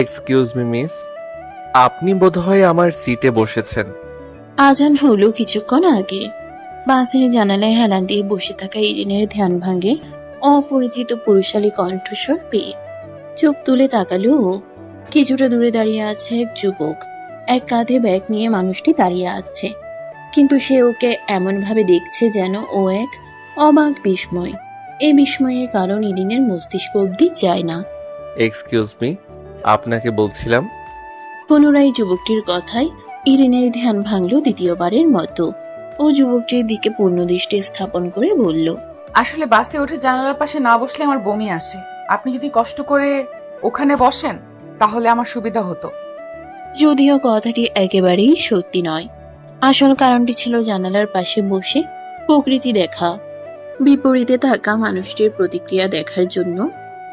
Excuse me miss, আপনি বোধহয় আমার সিটে বসেছেন। আজান হলো কিছুক্ষণ আগে। বাসের জানালায় হেলান দিয়ে বসে থাকা ইরিনের ধ্যান ভাঙে অপরিচিত পুরুষালী কণ্ঠস্বর পেয়ে। চোখ তুলে তাকালো ও। কিছুটা দূরে দাঁড়িয়ে আছে এক যুবক। এক কাঁধে ব্যাগ নিয়ে মানুষটি দাঁড়িয়ে আছে, কিন্তু সে ওকে এমন ভাবে দেখছে যেন ও এক অবাক বিস্ময়। এই বিস্ময়ের কারণ ইরিনের মস্তিষ্ক অব্দি যায় না। এক্সকিউজ মি, আপনাকে বলছিলাম। পুনরায় যুবকটির কথায় ইরিনের ধ্যান ভাঙল দ্বিতীয়বারের মতো। ও যুবকটির দিকে পূর্ণ দৃষ্টি স্থাপন করে বলল, আসলে বাসে উঠে জানালার পাশে না বসলে আমার বমি আসে। আপনি যদি কষ্ট করে ওখানে বসেন তাহলে আমার সুবিধা হতো। যদিও কথাটি একেবারেই সত্যি নয়। আসল কারণটি ছিল জানালার পাশে বসে প্রকৃতি দেখা। বিপরীতে থাকা মানুষটির প্রতিক্রিয়া দেখার জন্য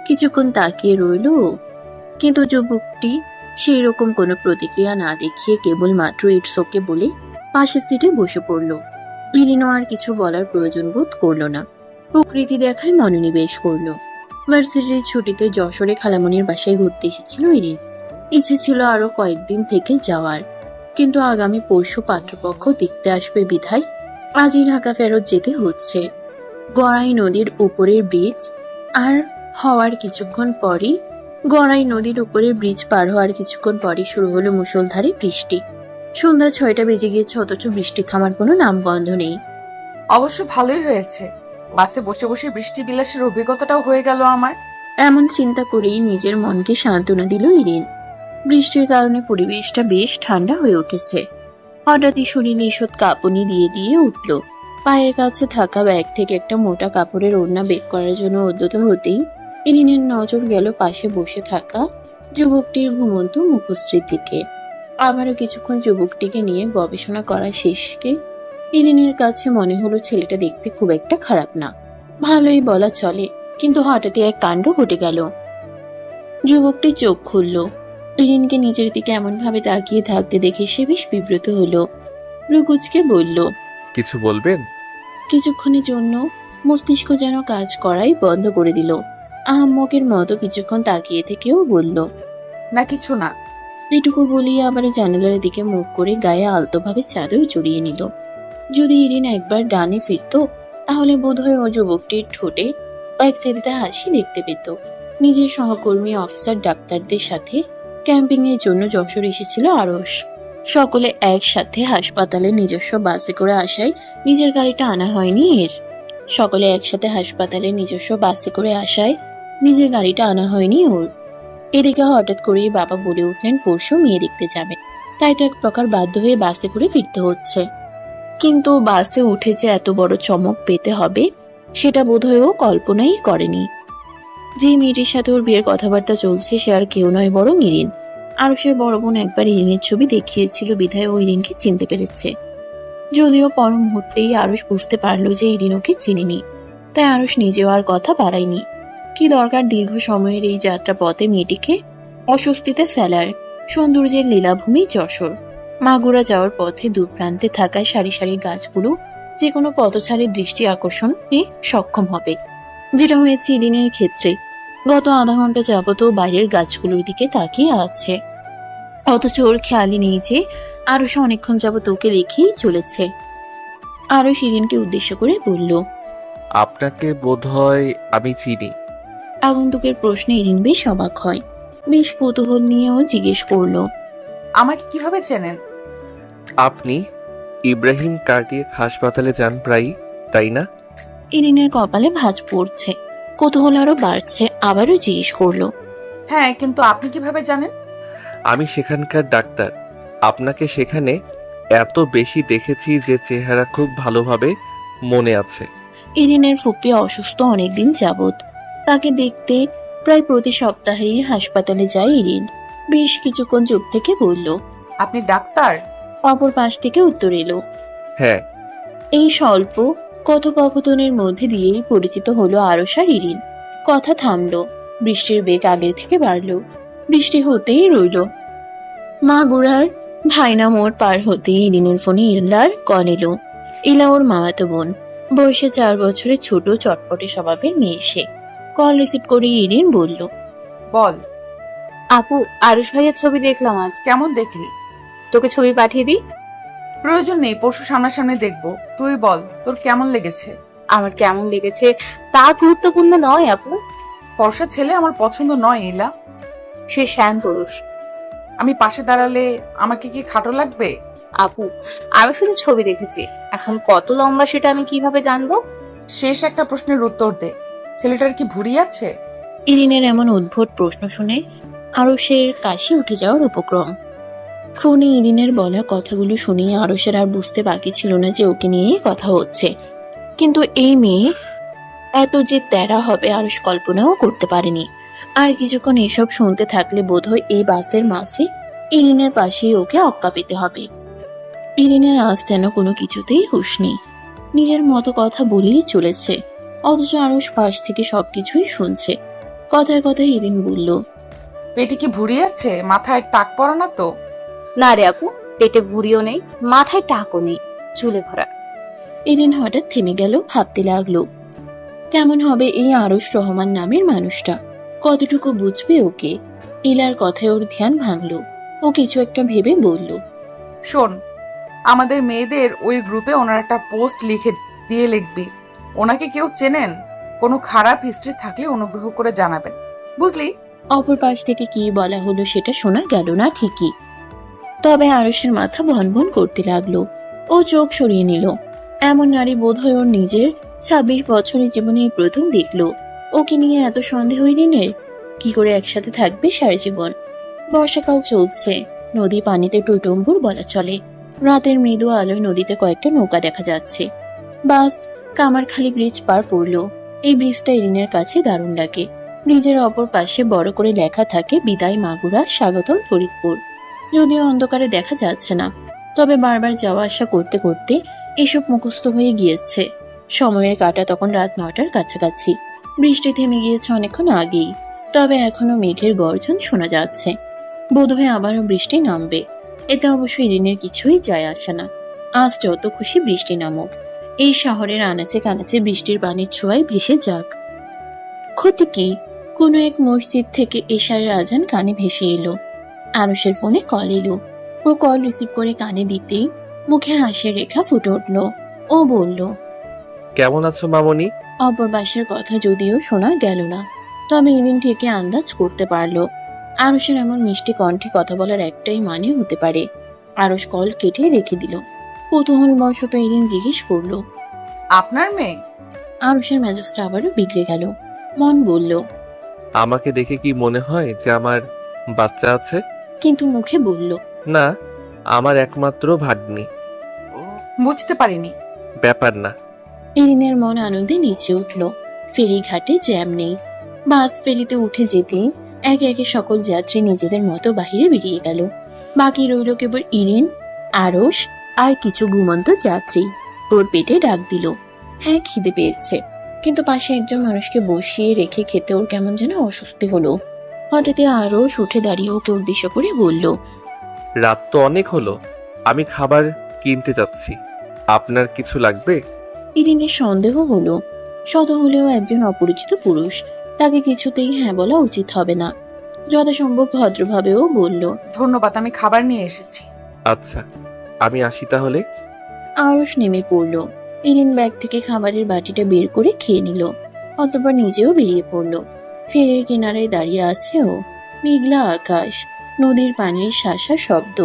কিছুক্ষণ তাকিয়ে রইল ও। কিন্তু যুবকটি সেই রকম কোনো প্রতিক্রিয়া না দেখিয়ে কেবলমাত্র ইটস ওকে বলে পাশের সিটে বসে পড়ল। ইরিনও আর কিছু বলার প্রয়োজন বোধ করল না। প্রকৃতি দেখায় মনোনিবেশ করল। ভার্সিটির ছুটিতে যশোরে খালামণির বাসায় ঘুরতে এসেছিল ইরিন। ইচ্ছে ছিল আরো কয়েকদিন থেকে যাওয়ার, কিন্তু আগামী পরশু পাত্রপক্ষ দেখতে আসবে বিধায় আজই ঢাকা ফেরত যেতে হচ্ছে। গড়াই নদীর উপরের ব্রিজ আর হওয়ার কিছুক্ষণ পরই গড়াই নদীর উপরের ব্রিজ পার হওয়ার কিছুক্ষণ পরই শুরু হলো মুষলধারে বৃষ্টি। সন্ধ্যা 6টা বেজে গিয়েছে, অথচ বৃষ্টি থামার কোনো নামগন্ধ নেই। অবশ্য ভালোই হয়েছে, বাসে বসে বসে বৃষ্টি বিলাসের অভিজ্ঞতাটাও হয়ে গেল আমার। এমন চিন্তা করেই নিজের মনকে সান্ত্বনা দিল ইরিন। বৃষ্টির কারণে পরিবেশটা বেশ ঠান্ডা হয়ে উঠেছে। হঠাৎই শরীরে ঈষৎ কাঁপুনি দিয়ে দিয়ে উঠল। পায়ের কাছে থাকা ব্যাগ থেকে একটা মোটা কাপড়ের ওড়না বের করার জন্য উদ্যত হতেই ইরিনের নজর গেল পাশে বসে থাকা যুবকটির ঘুমন্ত মুখশ্রীর দিকে। আবারও কিছুক্ষণ যুবকটিকে নিয়ে গবেষণা করা শেষে ইরিনের কাছে মনে হলো ছেলেটা দেখতে খুব একটা খারাপ না, ভালোই বলা চলে। কিন্তু হঠাৎই এক কাণ্ড ঘটে গেল। যুবকটি চোখ খুলল। ইরিনকে নিজের দিকে এমন ভাবে তাকিয়ে থাকতে দেখে সে বেশ বিব্রত হলো। রুকুজকে বলল, কিছু বলবেন? কিছুক্ষণের জন্য মস্তিষ্ক যেন কাজ করাই বন্ধ করে দিল। আহাম্মকের মতো কিছুক্ষণ তাকিয়ে থেকেও বলল, না কিছু না। এটুকু বলিয়ে আবার জানালার দিকে মুখ করে গায়ে আলতোভাবে চাদর জড়িয়ে নিল। যদি ইরিন একবার ডানে ফিরত তাহলে বোধহয় ও যুবকটির ঠোঁটে এক চেরিতা হাসি দেখতে পেত। নিজের সহকর্মী অফিসার ডাক্তারদের সাথে ক্যাম্পিং এর জন্য যশোর এসেছিল আরশ। সকলে একসাথে হাসপাতালে নিজস্ব বাসে করে আসায় নিজের গাড়িটা আনা হয়নি এর। সকলে একসাথে হাসপাতালে নিজস্ব বাসে করে আসায় নিজের গাড়িটা আনা হয়নি ওর। এদিকে হঠাৎ করেই বাবা বলে উঠলেন পরশু মেয়ে দেখতে যাবে, তাই তো এক প্রকার বাধ্য হয়ে বাসে করে ফিরতে হচ্ছে। কিন্তু বাসে উঠে যে এত বড় চমক পেতে হবে সেটা বোধহয় ও কল্পনাই করেনি। যে মেয়েটির সাথে ওর বিয়ের কথাবার্তা চলছে সে আর কেউ নয় বরং ইরিন। আরশের বড় বোন একবার ইরিনের ছবি দেখিয়েছিল বিধায় ও ইরিনকে চিনতে পেরেছে। যদিও পর মুহূর্তেই আরশ বুঝতে পারলো যে ইরিন ওকে চিনিনি, তাই আরশ নিজেও আর কথা বাড়ায়নি। কি দরকার দীর্ঘ সময়ের এই যাত্রা পথে মেয়েটিকে অস্বস্তিতে ফেলার। সৌন্দর্যের লীলাভূমি যশোর। মাগুরা যাওয়ার পথে দুপ্রান্তে থাকা সারি সারি গাছগুলো যে কোনো পথচারীর দৃষ্টি আকর্ষণে সক্ষম হবে, যেটা হয়েছে ইরিনের ক্ষেত্রে। গত আধা ঘন্টা যাবত বাইরের গাছগুলোর দিকে তাকিয়ে আছে, অথচ ওর খেয়ালই নেই যে আরশ অনেকক্ষণ যাবত ওকে দেখেই চলেছে। আরশ ইরিনকে উদ্দেশ্য করে বলল, আপনাকে বোধহয় আমি চিনি। আগন্তুকের প্রশ্নে ইরিন বেশ অবাক হয়। বেশ কৌতূহল নিয়েও জিজ্ঞেস করলো, আমাকে কিভাবে চেনেন? আপনি ইব্রাহিম কার্ডিয়াক হাসপাতালে যান প্রায়ই, তাই না? ইরিনের কপালে ভাঁজ পড়ছে। কৌতূহল আরো বাড়ছে, আবারও জিজ্ঞেস করলো, হ্যাঁ, কিন্তু আপনি কিভাবে জানেন? আমি সেখানকার ডাক্তার। আপনাকে সেখানে এত বেশি দেখেছি যে চেহারা খুব ভালোভাবে মনে আছে। ইরিনের ফুপি অসুস্থ অনেকদিন যাবত। তাকে দেখতে প্রায় প্রতি সপ্তাহেই হাসপাতালে যায় ইরিন। বেশ কিছুক্ষণ চুপ থেকে বলল, আপনি ডাক্তার? অপর পাশ থেকে উত্তর এলো, হ্যাঁ। এই স্বল্প কথোপকথনের মধ্যে দিয়েই পরিচিত হলো আরশ আর ইরিন। কথা থামলো। বৃষ্টির বেগ আগের থেকে বাড়লো। বৃষ্টি হতেই রইল। মাগুরার ভাইনা মোড় পার হতেই ইরিনের ফোনে ইলার কল এলো। ইলা ওর মামাতো বোন, বয়সে 4 বছরের ছোট চটপটে স্বভাবের মেয়ে সে। কল রিসিভ করে ইরিন বলল, বল। আপু, আরুষ ভাইয়ের ছবি দেখলাম আজ। কেমন দেখলি? তোকে ছবি পাঠিয়ে দিই? প্রয়োজন নেই, পরশু সামনাসামনি দেখবো। তুই বল, তোর কেমন লেগেছে? আমার কেমন লেগেছে তা গুরুত্বপূর্ণ নয় আপু। ফর্সা ছেলে আমার পছন্দ নয় ইলা। সে শ্যাম পুরুষ। আমি পাশে দাঁড়ালে আমাকে কি খাটো লাগবে? আপু, আমি শুধু ছবি দেখেছি, এখন কত লম্বা সেটা আমি কিভাবে জানবো? শেষ একটা প্রশ্নের উত্তর দে, ছেলেটার কি ভুঁড়ি আছে? ইরিনের এমন উদ্ভট প্রশ্ন শুনে আরশের কাশি উঠে যাওয়ার উপক্রম। ফোনে ইরিনের বলা কথাগুলো শুনিয়ে আরশের আর বুঝতে বাকি ছিল না যে ওকে নিয়েই কথা হচ্ছে। কিন্তু এই মেয়ে এত যে তেরা হবে আরশ কল্পনাও করতে পারেনি। আর কিছুক্ষণ এসব শুনতে থাকলে বোধহয় এই বাসের মাঝে ইরিনের পাশেই ওকে অক্কা পেতে হবে। ইরিনের আজ যেন কোনো কিছুতেই হুঁশ নেই, নিজের মতো কথা বলেই চলেছে, অথচ আরশ পাশ থেকে সবকিছুই শুনছে। কথায় কথায় ইরিন বলল, পেটে কি ভুঁড়ি আছে? মাথায় টাক পড়া না তো? না রে আপু, পেটে ভুঁড়িও নেই, মাথায় টাকও নেই, চুলে ভরা। ইরিন হঠাৎ থেমে গেল, ভাবতে লাগলো কেমন হবে এই আরশ রহমান নামের মানুষটা, কতটুকু বুঝবে ওকে। ইলার কথায় ওর ধ্যান ভাঙলো। ও কিছু একটা ভেবে বলল, শোন, আমাদের মেয়েদের ওই গ্রুপে ওনার একটা পোস্ট লিখে দিয়ে লিখবি, ওনাকে কেউ চেনেন? কোনো খারাপ হিস্ট্রি থাকলে অনুগ্রহ করে জানাবেন, বুঝলি? অপর পাশ থেকে কি বলা হলো সেটা শোনা গেল না ঠিকই, তবে আরশের মাথা ভনভন করতে লাগলো। ও চোখ সরিয়ে নিল। এমন নারী বোধহয় ওর নিজের ২৬ বছরের জীবনে এই প্রথম দেখলো। ওকে নিয়ে এত সন্দেহ ইরিনের? কি করে একসাথে থাকবে সারা জীবন? বর্ষাকাল চলছে, নদী পানিতে টইটম্বুর বলা চলে। রাতের মৃদু আলোয় নদীতে কয়েকটা নৌকা দেখা যাচ্ছে। বাস কামারখালি ব্রিজ পার করলো। এই ব্রিজটা ইরিনের কাছে দারুণ লাগে। ব্রিজের অপর পাশে বড় করে লেখা থাকে, বিদায় মাগুরা, স্বাগতম ফরিদপুর। যদিও অন্ধকারে দেখা যাচ্ছে না, তবে বারবার যাওয়া আসা করতে করতে এসব মুখস্থ হয়ে গিয়েছে। সময়ের কাঁটা তখন রাত ৯টার কাছাকাছি। বৃষ্টি থেমে গিয়েছে অনেকক্ষণ আগেই, তবে এখনো মেঘের গর্জন শোনা যাচ্ছে। বোধহয় আবারও বৃষ্টি নামবে। এতে অবশ্য ইরিনের কিছুই যায় আসে না। আজ যত খুশি বৃষ্টি নামুক, এই শহরের আনাচে কানাচে বৃষ্টির পানির ছোঁয়ায় ভেসে যাক। ক্ষতি কি? কোনো এক মসজিদ থেকে এশারের আজান কানে ভেসে এলো। আরশের ফোনে কল এলো। ও কল রিসিভ করে কানে দিতেই মুখে হাসির রেখা ফুটে উঠল। ও বলল, কেমন আছো মামনি? অপর বাসের কথা যদিও শোনা গেল না, তবে ইরিন থেকে আন্দাজ করতে পারলো আরশের এমন মিষ্টি কণ্ঠে কথা বলার একটাই মানে হতে পারে। আরশ কল কেটে রেখে দিল। কৌতূহল বশত ইরিন জিজ্ঞেস করলো, আপনার মেয়ে? আরশের মেজাজটা আবারও বিগড়ে গেল। মন বলল, আমাকে দেখে কি মনে হয় যে আমার বাচ্চা আছে? কিন্তু মুখে বলল, না, আমার একমাত্র ভাগ্নি। বুঝতে পারিনি। ব্যাপার না। ইরিনের মন আনন্দে নিচে উঠল। ফেরিঘাটে জ্যাম নেই। বাস ফেরিতে উঠে যেতেই একে একে সকল যাত্রী নিজেদের মতো বাহিরে বেরিয়ে গেল। বাকি রইল কেবল ইরিন, আরশ আর কিছু ঘুমন্ত যাত্রী। ওর পেটে ডাক দিল, হ্যাঁ খিদে পেয়েছে, কিন্তু পাশে একজন মানুষকে বসিয়ে রেখে খেতে ওর কেমন যেন অস্বস্তি হলো। হঠাৎ আরশ উঠে দাঁড়িয়ে ওকে উদ্দেশ্য করে বলল, রাত তো অনেক হলো, আমি খাবার কিনতে যাচ্ছি, আপনার কিছু লাগবে? ইরিনের সন্দেহ হলো, শত হলেও একজন অপরিচিত পুরুষ, তাকে কিছুতেই হ্যাঁ বলা উচিত হবে না। যথাসম্ভব ভদ্রভাবেও বলল, ধন্যবাদ, আমি খাবার নিয়ে এসেছি। আচ্ছা, আমি আসি তাহলে। আরশ নেমে পড়ল। ইরিন ব্যাগ থেকে খাবারের বাটিটা বের করে খেয়ে নিল, অতঃপর নিজেও বেরিয়ে পড়ল। ফেরির কিনারায় দাঁড়িয়ে আছে ও। মেঘলা আকাশ, নদীর পানির শাসা শব্দ,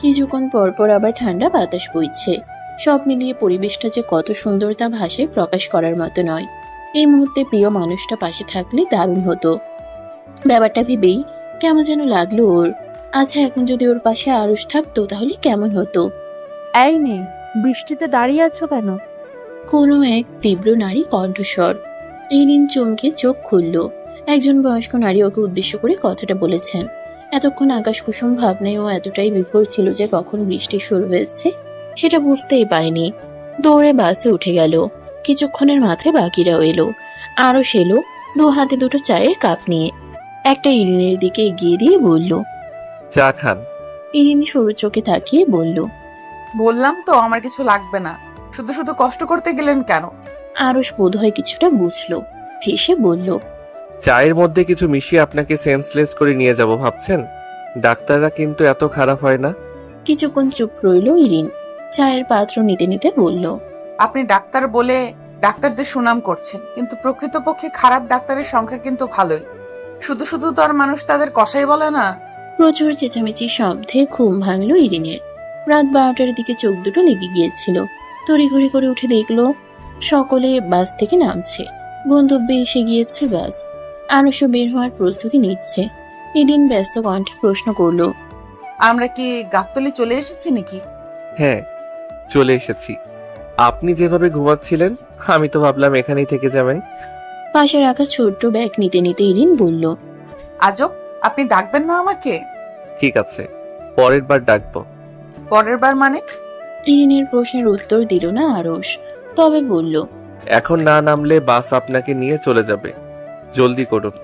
কিছুক্ষণ পরপর আবার ঠান্ডা বাতাস বইছে। সব মিলিয়ে পরিবেশটা যে কত সুন্দর তা ভাষায় প্রকাশ করার মতো নয়। এই মুহূর্তে প্রিয় মানুষটা পাশে থাকলে দারুণ হতো। ব্যাপারটা ভেবেই কেমন যেন লাগলো ওর। আচ্ছা, এখন যদি ওর পাশে আরশ থাকতো তাহলে কেমন হতো? এই মেয়ে, বৃষ্টিতে দাঁড়িয়ে আছো কেন? কোনো এক তীব্র নারী কণ্ঠস্বর। ইরিন চমকে চোখ খুলল। একজন বয়স্ক নারী ওকে উদ্দেশ্য করে কথাটা বলেছেন। এতক্ষণ আকাশ কুসুম ভাবনায় ও এতটাই বিভোর ছিল যে কখন বৃষ্টি শুরু হয়েছে সেটা বুঝতেই পারেনি। দৌড়ে বাসে উঠে গেল। কিছুক্ষণের মাথায় বাকিরাও এলো। আরশ এলো, দু হাতে দুটো চায়ের কাপ নিয়ে। একটা ইরিনের দিকে এগিয়ে দিয়ে বলল, চা খান? ইরিন সরু চোখে তাকিয়ে বলল, বললাম তো আমার কিছু লাগবে না, শুধু শুধু কষ্ট করতে গেলেন কেন? আরশ বোধহয় কিছুটা বুঝলো, হেসে বলল, চায়ের মধ্যে কিছু মিশিয়ে আপনাকে সেন্সলেস করে নিয়ে যাব ভাবছেন? ডাক্তাররা কিন্তু এত খারাপ হয় না। কিছুক্ষণ চুপ রইল ইরিন। চায়ের পাত্র নিতে নিতে বলল, আপনি ডাক্তার বলে ডাক্তারদের সুনাম করছেন, কিন্তু প্রকৃতপক্ষে খারাপ ডাক্তারের সংখ্যা কিন্তু ভালোই। শুধু শুধু তো আর মানুষ তাদের কষাই বলে না। প্রচুর চেঁচামেচি শব্দে ঘুম ভাঙল ইরিনের। রাত 12টার দিকে চোখ দুটো লেগে গিয়েছিল। তড়িঘড়ি করে উঠে দেখলো সকলে বাস থেকে নামছে। গন্তব্যে এসে গিয়েছে বাস। আরশও বের হওয়ার প্রস্তুতি নিচ্ছে। ইরিন ব্যস্ত কণ্ঠে প্রশ্ন করলো, আমরা কি গাবতলী চলে এসেছি নাকি? হ্যাঁ, চলে এসেছি। আপনি যেভাবে ঘুমাচ্ছিলেন আমি তো ভাবলাম এখানেই থেকে যাবেন। পাশে রাখা ছোট্ট ব্যাগ নিতে নিতে ইরিন বলল, আজব, আপনি ডাকবেন না আমাকে? ঠিক আছে, পরের বার ডাকবো। পরের বার মানে? ইরিনের প্রশ্নের উত্তর দিল না আরশ, তবে বলল, এখন না নামলে বাস আপনাকে নিয়ে চলে যাবে, জলদি করুন।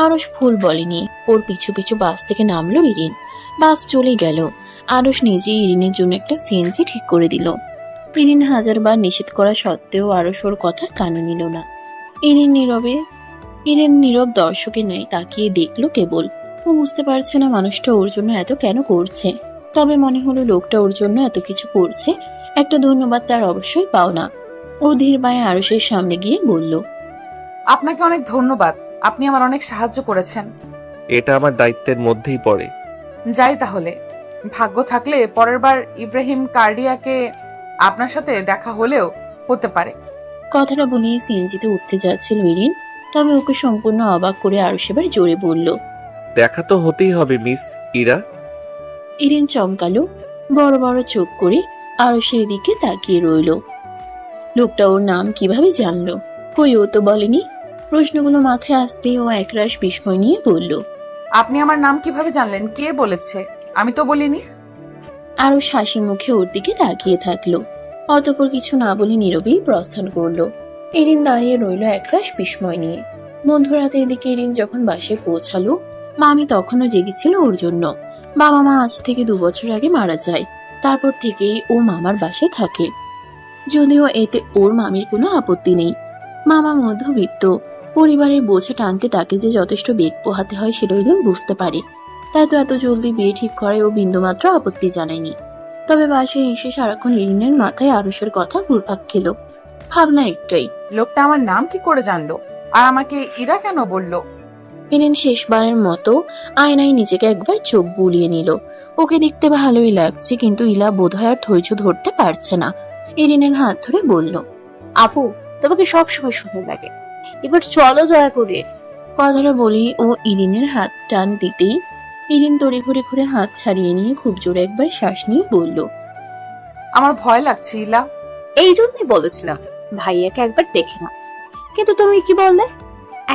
আরশ ভুল বলেনি। ওর পিছু পিছু বাস থেকে নামলো ইরিন। বাস চলে গেল। আরশ নিজে ইরিনের জন্য একটা সিএনজি ঠিক করে দিল। ইরিন হাজারবার নিষেধ করা সত্ত্বেও আরশ ওর কথা কানে নিল না। ইরিন নীরব দর্শকের ন্যায় তাকিয়ে দেখলো কেবল। ও বুঝতে পারছে না মানুষটা ওর জন্য এত কেন করছে। তবে মনে হলো লোকটা ওর জন্য এত কিছু করছে, একটা ধন্যবাদ তার অবশ্যই পাওনা। ও ধীর পায়ে আরশের সামনে গিয়ে বলল, আপনাকে অনেক ধন্যবাদ, আপনি আমার অনেক সাহায্য করেছেন। এটা আমার দায়িত্বের মধ্যেই পড়ে। যাই তাহলে, ভাগ্য থাকলে পরের বার ইব্রাহিম কার্ডিয়াকে আপনার সাথে দেখা হলেও হতে পারে। কথাটা বলিয়ে সিএনজিতে উঠতে যাচ্ছিল ইরিন, তবে ওকে সম্পূর্ণ অবাক করে আরশ এবার জোরে বলল, দেখা তো হতেই হবে মিস ইরা। ইরিন চমকালো, বড় বড় চোখ করে আরশের দিকে তাকিয়ে রইল। লোকটা ওর নাম কিভাবে জানলো? কই, ও তো বলেনি। প্রশ্নগুলো মাথায় আসতেই ও একরাশ বিস্ময় নিয়ে বলল, আপনি আমার নাম কিভাবে জানলেন? কে বলেছে? আমি তো বলিনি। আরশ হাসি মুখে ওর দিকে তাকিয়ে থাকলো। অতঃপর কিছু না বলে নীরবেই প্রস্থান করলো। ইরিন দাঁড়িয়ে রইল একরাশ বিস্ময় নিয়ে। মধ্যরাতে এদিকে ইরিন যখন বাসে পৌঁছালো, মামি তখনও জেগেছিল ওর জন্য। বাবা মা আজ থেকে 2 বছর আগে মারা যায়। তারপর থেকেই ও মামার বাসায় থাকে। যদিও এতে ওর মামির কোনো আপত্তি নেই। মামা মধ্যবিত্ত, পরিবারের বোঝা টানতে তাকে যে যথেষ্ট বেগ পোহাতে হয় সেটা ইরিন বুঝতে পারে। তাই তো এত জলদি বিয়ে ঠিক করে ও বিন্দুমাত্র আপত্তি জানায়নি। তবে বাসায় এসে সারাক্ষণ ইরিনের মাথায় আরশের কথা ঘুরপাক খেল। ভাবনা একটাই, লোকটা আমার নাম কি করে জানলো, আর আমাকে ইরা কেন বললো? ইরিন শেষবারের মতো আয়নায় নিজেকে একবার চোখ বুলিয়ে নিল। ওকে দেখতে ভালোই লাগছে, কিন্তু ইলা বোধহয় আর ধৈর্য ধরতে পারছে না। ইরিনের হাত ধরে বলল, আপু, তোমাকে সবসময় সুন্দর লাগে, এবার চলো দয়া করে। কথাটা বলি ও ইরিনের হাত টান দিতেই ইরিন তড়িঘড়ি করে হাত ছাড়িয়ে নিয়ে খুব জোরে একবার শ্বাস নিয়ে বলল, আমার ভয় লাগছে ইলা। এই জন্যই বলেছিলাম ভাইয়াকে একবার দেখে না, কিন্তু তুমি কি বললে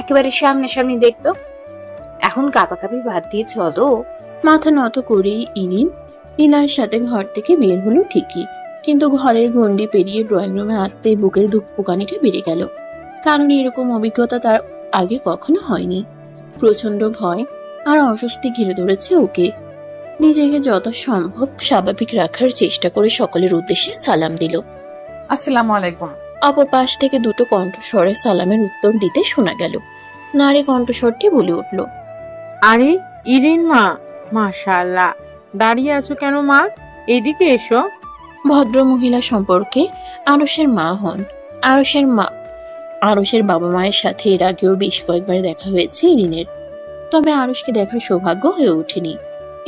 একেবারে সামনে সামনে দেখতো। এখন কাঁপাকাঁপি বাদ দিয়ে চলো। মাথা নত করেই ইরিন ইলার সাথে ঘর থেকে বের হলো ঠিকই, কিন্তু ঘরের গণ্ডি পেরিয়ে ড্রয়িং রুমে আসতেই বুকের ধুকপুকানিটা বেড়ে গেল। কারণ এরকম অভিজ্ঞতা তার আগে কখনো হয়নি। প্রচন্ড ভয় আর অস্বস্তি ঘিরে ধরেছে ওকে। নিজেকে যথাসম্ভব স্বাভাবিক রাখার চেষ্টা করে সকলের উদ্দেশ্যে সালাম দিল। আসসালামু আলাইকুম। অপর পাশ থেকে দুটো কণ্ঠস্বরে সালামের উত্তর দিতে শোনা গেল। নারী কণ্ঠস্বরটি বলে উঠল, আরে ইরিন মা, মাশাআল্লাহ, দাঁড়িয়ে আছো কেন মা? এদিকে এসো। ভদ্র মহিলা সম্পর্কে আরশের মা হন। আরশের বাবা মায়ের সাথে এর আগেও বেশ কয়েকবার দেখা হয়েছে ইরিনের, তবে আরশকে দেখার সৌভাগ্য হয়ে ওঠেনি।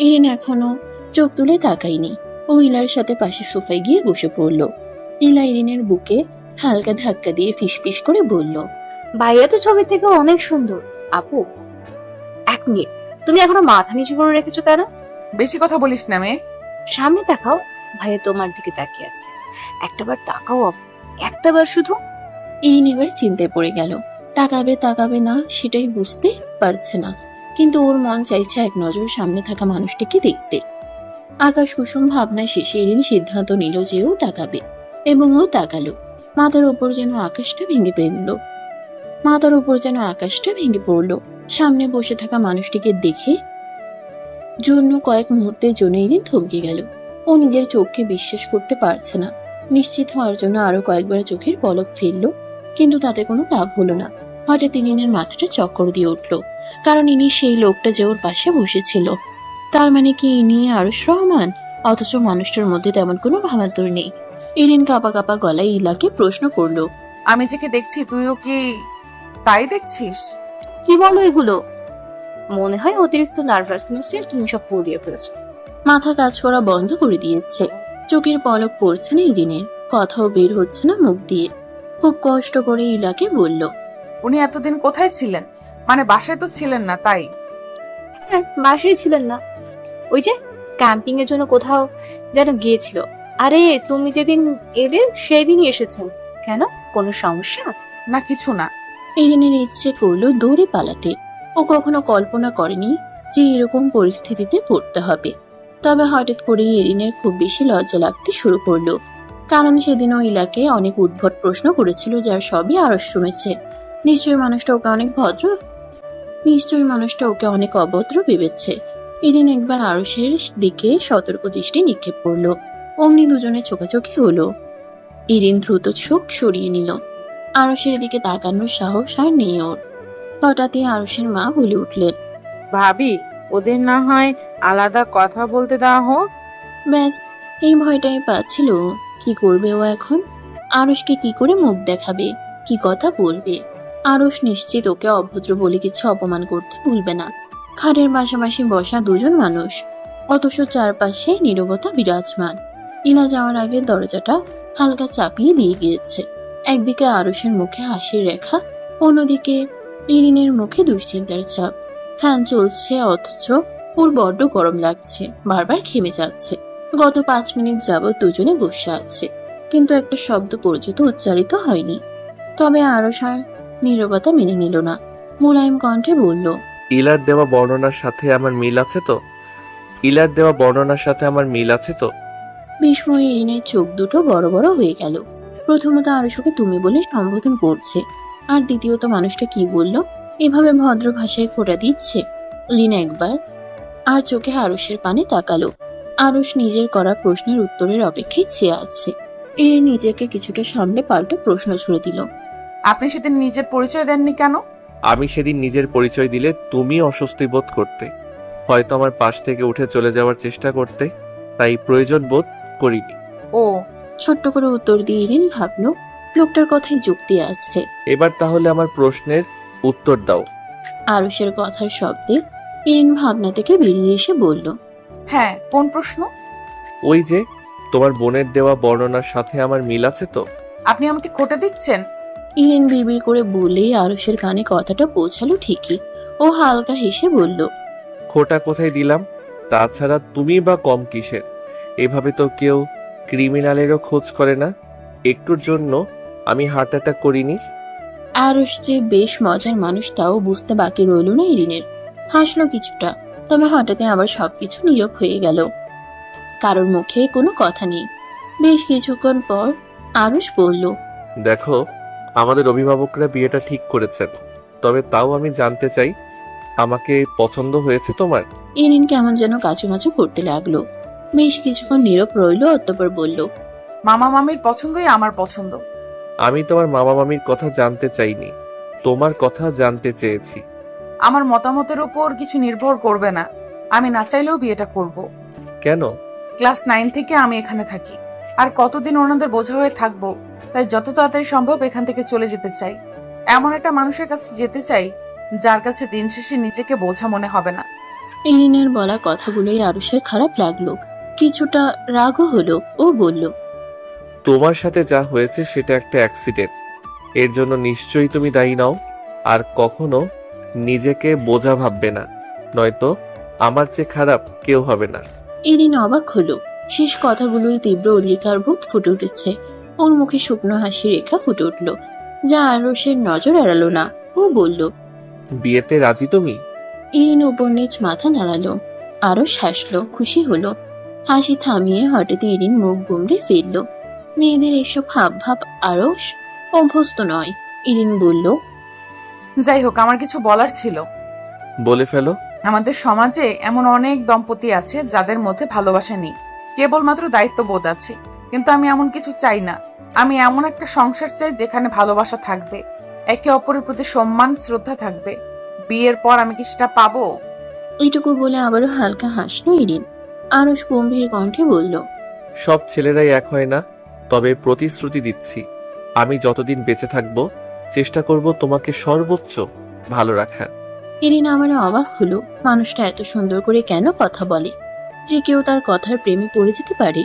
ইরিন এখনো চোখ তুলে তাকায়নি। ও ইলার সাথে পাশে সোফায় গিয়ে বসে পড়ল। ইলা ইরিনের বুকে হালকা ধাক্কা দিয়ে ফিসফিস করে বলল, ভাইয়া তো ছবি থেকে অনেক সুন্দর। আপু, 1 মিনিট, তুমি এখনো মাথা নিচু করে রেখেছো কেন? বেশি কথা বলিস না মেয়ে। সামনে তাকাও, ভাইয়া তোমার দিকে তাকিয়ে আছে। একটাবার তাকাও আপু, একটাবার শুধু। ইরিন এবার চিন্তায় পড়ে গেল। তাকাবে না সেটাই বুঝতে পারছে না, কিন্তু ওর মন চাইছে এক নজর সামনে থাকা মানুষটিকে দেখতে। আকাশ কুসুম ভাবনা শেষে ইরিন সিদ্ধান্ত নিল যে ও তাকাবে, এবং ও তাকালো। মাথার উপর যেন আকাশটা ভেঙে পড়ল। সামনে বসে থাকা মানুষটিকে দেখে জন্য কয়েক মুহূর্তের জন্য ইরিন থমকে গেল। ও নিজের চোখকে বিশ্বাস করতে পারছে না। নিশ্চিত হওয়ার জন্য আরো কয়েকবার চোখের পলক ফেললো, কিন্তু তাতে কোনো লাভ হলো না। হঠাৎ ইরিনের মাথাটা চক্কর দিয়ে উঠল, কারণ ইনি সেই লোকটা যে ওর পাশে বসেছিল। তার মানে কি ইনি আরুষ রহমান? অথচ মানুষটার মধ্যে তেমন কোনো ভাবান্তর নেই। ইরিন কাঁপা কাঁপা গলায় ইলাকে প্রশ্ন করলো, আমি যে কি দেখছি তুইও কি তাই দেখছিস? কি বলো এগুলো? মনে হয় অতিরিক্ত নার্ভাসনেসে তুমি সব দিয়ে ফেলেছো। মাথা কাজ করা বন্ধ করে দিয়েছে, চোখের পলক পড়ছে না ইরিনের, কথাও বের হচ্ছে না মুখ দিয়ে। খুব কষ্ট করে ইলাকে বলল, উনি এতদিন কোথায় ছিলেন? মানে বাসায় তো ছিলেন না তাই? হ্যাঁ, বাসায় ছিলেন না, ওই যে ক্যাম্পিং এর জন্য কোথাও যেন গিয়েছিল। আরে তুমি যেদিন এদের সেদিনই এসেছেন। কেন, কোনো সমস্যা? না কিছু না। ইরিনের ইচ্ছে করলো দৌড়ে পালাতে। ও কখনো কল্পনা করেনি যে এরকম পরিস্থিতিতে পড়তে হবে। তবে হঠাৎ করেই ইরিনের খুব বেশি লজ্জা লাগতে শুরু করলো, কারণ সেদিন ও ইলাকে অনেক উদ্ভট প্রশ্ন করেছিল, যার সবই আরশ শুনেছে। নিশ্চয়ই মানুষটা ওকে অনেক অভদ্র ভেবেছে। ইরিন একবার আরশের দিকে সতর্ক দৃষ্টি নিক্ষেপ করলো, অমনি দুজনে চোখাচোখি হলো। ইরিন দ্রুত চোখ সরিয়ে নিল। আরশের দিকে তাকানোর সাহস আর নেই ওর। হঠাৎই আরশের মা বলে উঠলেন, ভাবি, ওদের না হয় আলাদা কথা বলতে দেওয়া হোক। ব্যাস, এই ভয়টাই পাচ্ছিল। কি করবে ও এখন? আরশকে কি করে মুখ দেখাবে, কি কথা বলবে? আরশ নিশ্চিত ওকে অভদ্র বলে কিছু অপমান করতে ভুলবে না। খাটের পাশাপাশি বসা দুজন মানুষ, অথচ চারপাশে নীরবতা বিরাজমান। ইলা যাওয়ার আগে দরজাটা হালকা চাপিয়ে দিয়ে গিয়েছে। একদিকে আরশের মুখে হাসির রেখা, অন্যদিকে ইরিনের মুখে দুশ্চিন্তার চাপ। ফ্যান চলছে, অথচ ওর বড্ড গরম লাগছে, বারবার ঘেমে যাচ্ছে। গত 5 মিনিট যাবৎ দুজনে বসে আছে, কিন্তু একটা শব্দ পর্যন্ত উচ্চারিত হয়নি। তবে আরশ আর নীরবতা মেনে নিল না, মোলায়েম কণ্ঠে বলল, ইলার দেওয়া বর্ণনার সাথে আমার মিল আছে তো? ইলার দেওয়া বর্ণনার সাথে আমার মিল আছে তো? বিস্ময়ে ইরিনের চোখ দুটো বড় বড় হয়ে গেল। প্রথমত আরশকে তুমি বলে সম্বোধন করছে, আর দ্বিতীয়ত মানুষটা কি বলল, এভাবে ভদ্র ভাষায় খোঁটা দিচ্ছে। লিনা একবার আর চোখে আরশের পানে তাকালো। আরশ নিজের করা প্রশ্নের উত্তরের অপেক্ষায় চেয়ে আছে। ইরিন নিজেকে কিছুটা সামলে পাল্টে প্রশ্ন ছুড়ে দিল, আপনি সেদিন নিজের পরিচয় দেননি কেন? আমি সেদিন নিজের পরিচয় দিলে তুমি অস্বস্তি বোধ করতে, হয়তো আমার পাশ থেকে উঠে চলে যাওয়ার চেষ্টা করতে, তাই প্রয়োজন বোধ করিনি। ও, ছোট্ট করে উত্তর দিয়ে ইরিন ভাবলো লোকটার কথায় যুক্তি আছে। এবার তাহলে আমার প্রশ্নের উত্তর দাও। আরশের কথার শব্দে ইরিন ভাবনা থেকে বেরিয়ে এসে বলল, হ্যাঁ, কোন প্রশ্ন? ওই যে তোমার বোনের দেওয়া বর্ণনার সাথে আমার মিল আছে তো? আপনি আমাকে খোটা দিচ্ছেন? ইরিন বিড়বিড় করে বলেই আরশের কানে কথাটা পৌঁছালো ঠিকই। ও হালকা হেসে বলল, খোটা কোথায় দিলাম? তাছাড়া তুমি বা কম কিসের? এভাবে তো কেউ ক্রিমিনালেরও খোঁজ করে না। একটুর জন্য আমি হার্ট অ্যাটাক করিনি। আরশ যে বেশ মজার মানুষ তাও বুঝতে বাকি রইল না ইরিনের। হাসলো কিছুটা, তবে হঠাৎ আবার সবকিছু নীরব হয়ে গেল। কারোর মুখে কোনো কথা নেই। বেশ কিছুক্ষণ পর আরশ বলল, দেখো, আমাদের অভিভাবকরা বিয়েটা ঠিক করেছেন, তবে তাও আমি জানতে চাই, আমাকে পছন্দ হয়েছে তোমার? ইরিন কেমন যেন কাচুমাচু করতে লাগলো। বেশ কিছুক্ষণ নীরব রইল, অতঃপর বলল, মামা মামির পছন্দই আমার পছন্দ। আমি তোমার মামা মামির কথা জানতে চাইনি, তোমার কথা জানতে চেয়েছি। আমার মতামতের উপর কিছু নির্ভর করবে না। আমি না চাইলেও বিয়েটা করব। কেন? ক্লাস 9 থেকে আমি এখানে থাকি, আর কতদিন ওনাদের বোঝা হয়ে থাকবো। তাই যত তাড়াতাড়ি সম্ভব এখান থেকে চলে যেতে চাই। এমন একটা মানুষের কাছে যেতে চাই যার কাছে দিন শেষে নিজেকে বোঝা মনে হবে না। ইরিনের বলা কথাগুলোই আরুষের খারাপ লাগলো, কিছুটা রাগও হলো। ও বলল, তোমার সাথে যা হয়েছে সেটা একটা অ্যাক্সিডেন্ট, এর জন্য নিশ্চয়ই তুমি দায়ী নাও। আর কখনো নিজেকে বোঝা ভাববে না, নয়তো আমার চেয়ে খারাপ কেউ হবে না। ইরিন অবাক হলো। শেষ কথাগুলোই তীব্র অধিকার বোধ ফুটে উঠেছে। ওর মুখে শুকনো হাসি রেখা ফুটে উঠল, যা আরুষের নজর এড়ালো না। ও বলল, বিয়েতে রাজি তুমি? ইরিন উপর নিচ মাথা নাড়ালো। আরুষ হাসলো, খুশি হলো। হাসি থামিয়ে হঠাৎ ইরিন মুখ গুমড়ে ফেলল। মেয়েদের এসব হাব ভাব আরুষ অভ্যস্ত নয়। ইরিন বলল, যাই হোক, আমার কিছু বলার ছিল। বলে ফেলো। আমাদের সমাজে এমন অনেক দম্পতি আছে যাদের মধ্যে ভালোবাসা নেই, কেবলমাত্র দায়িত্ববোধ আছে। কিন্তু আমি এমন কিছু চাই না। আমি এমন একটা সংসার চাই যেখানে ভালোবাসা থাকবে। একে অপরের প্রতি সম্মান শ্রদ্ধা থাকবে। বিয়ের পর আমি কি সেটা পাবো? এইটুকু বলে আবারও হালকা হাসলো ইরিন। আরুষ গম্ভীর কণ্ঠে বলল, সব ছেলেরাই এক হয় না, তবে প্রতিশ্রুতি দিচ্ছি আমি যতদিন বেঁচে থাকবো চেষ্টা করব তোমাকে সর্বোচ্চ ভালো রাখার। ইরিন আমার অবাক হলো, মানুষটা এত সুন্দর করে কেন কথা বলে যে কেউ তার কথার প্রেমে পড়ে যেতে পারে।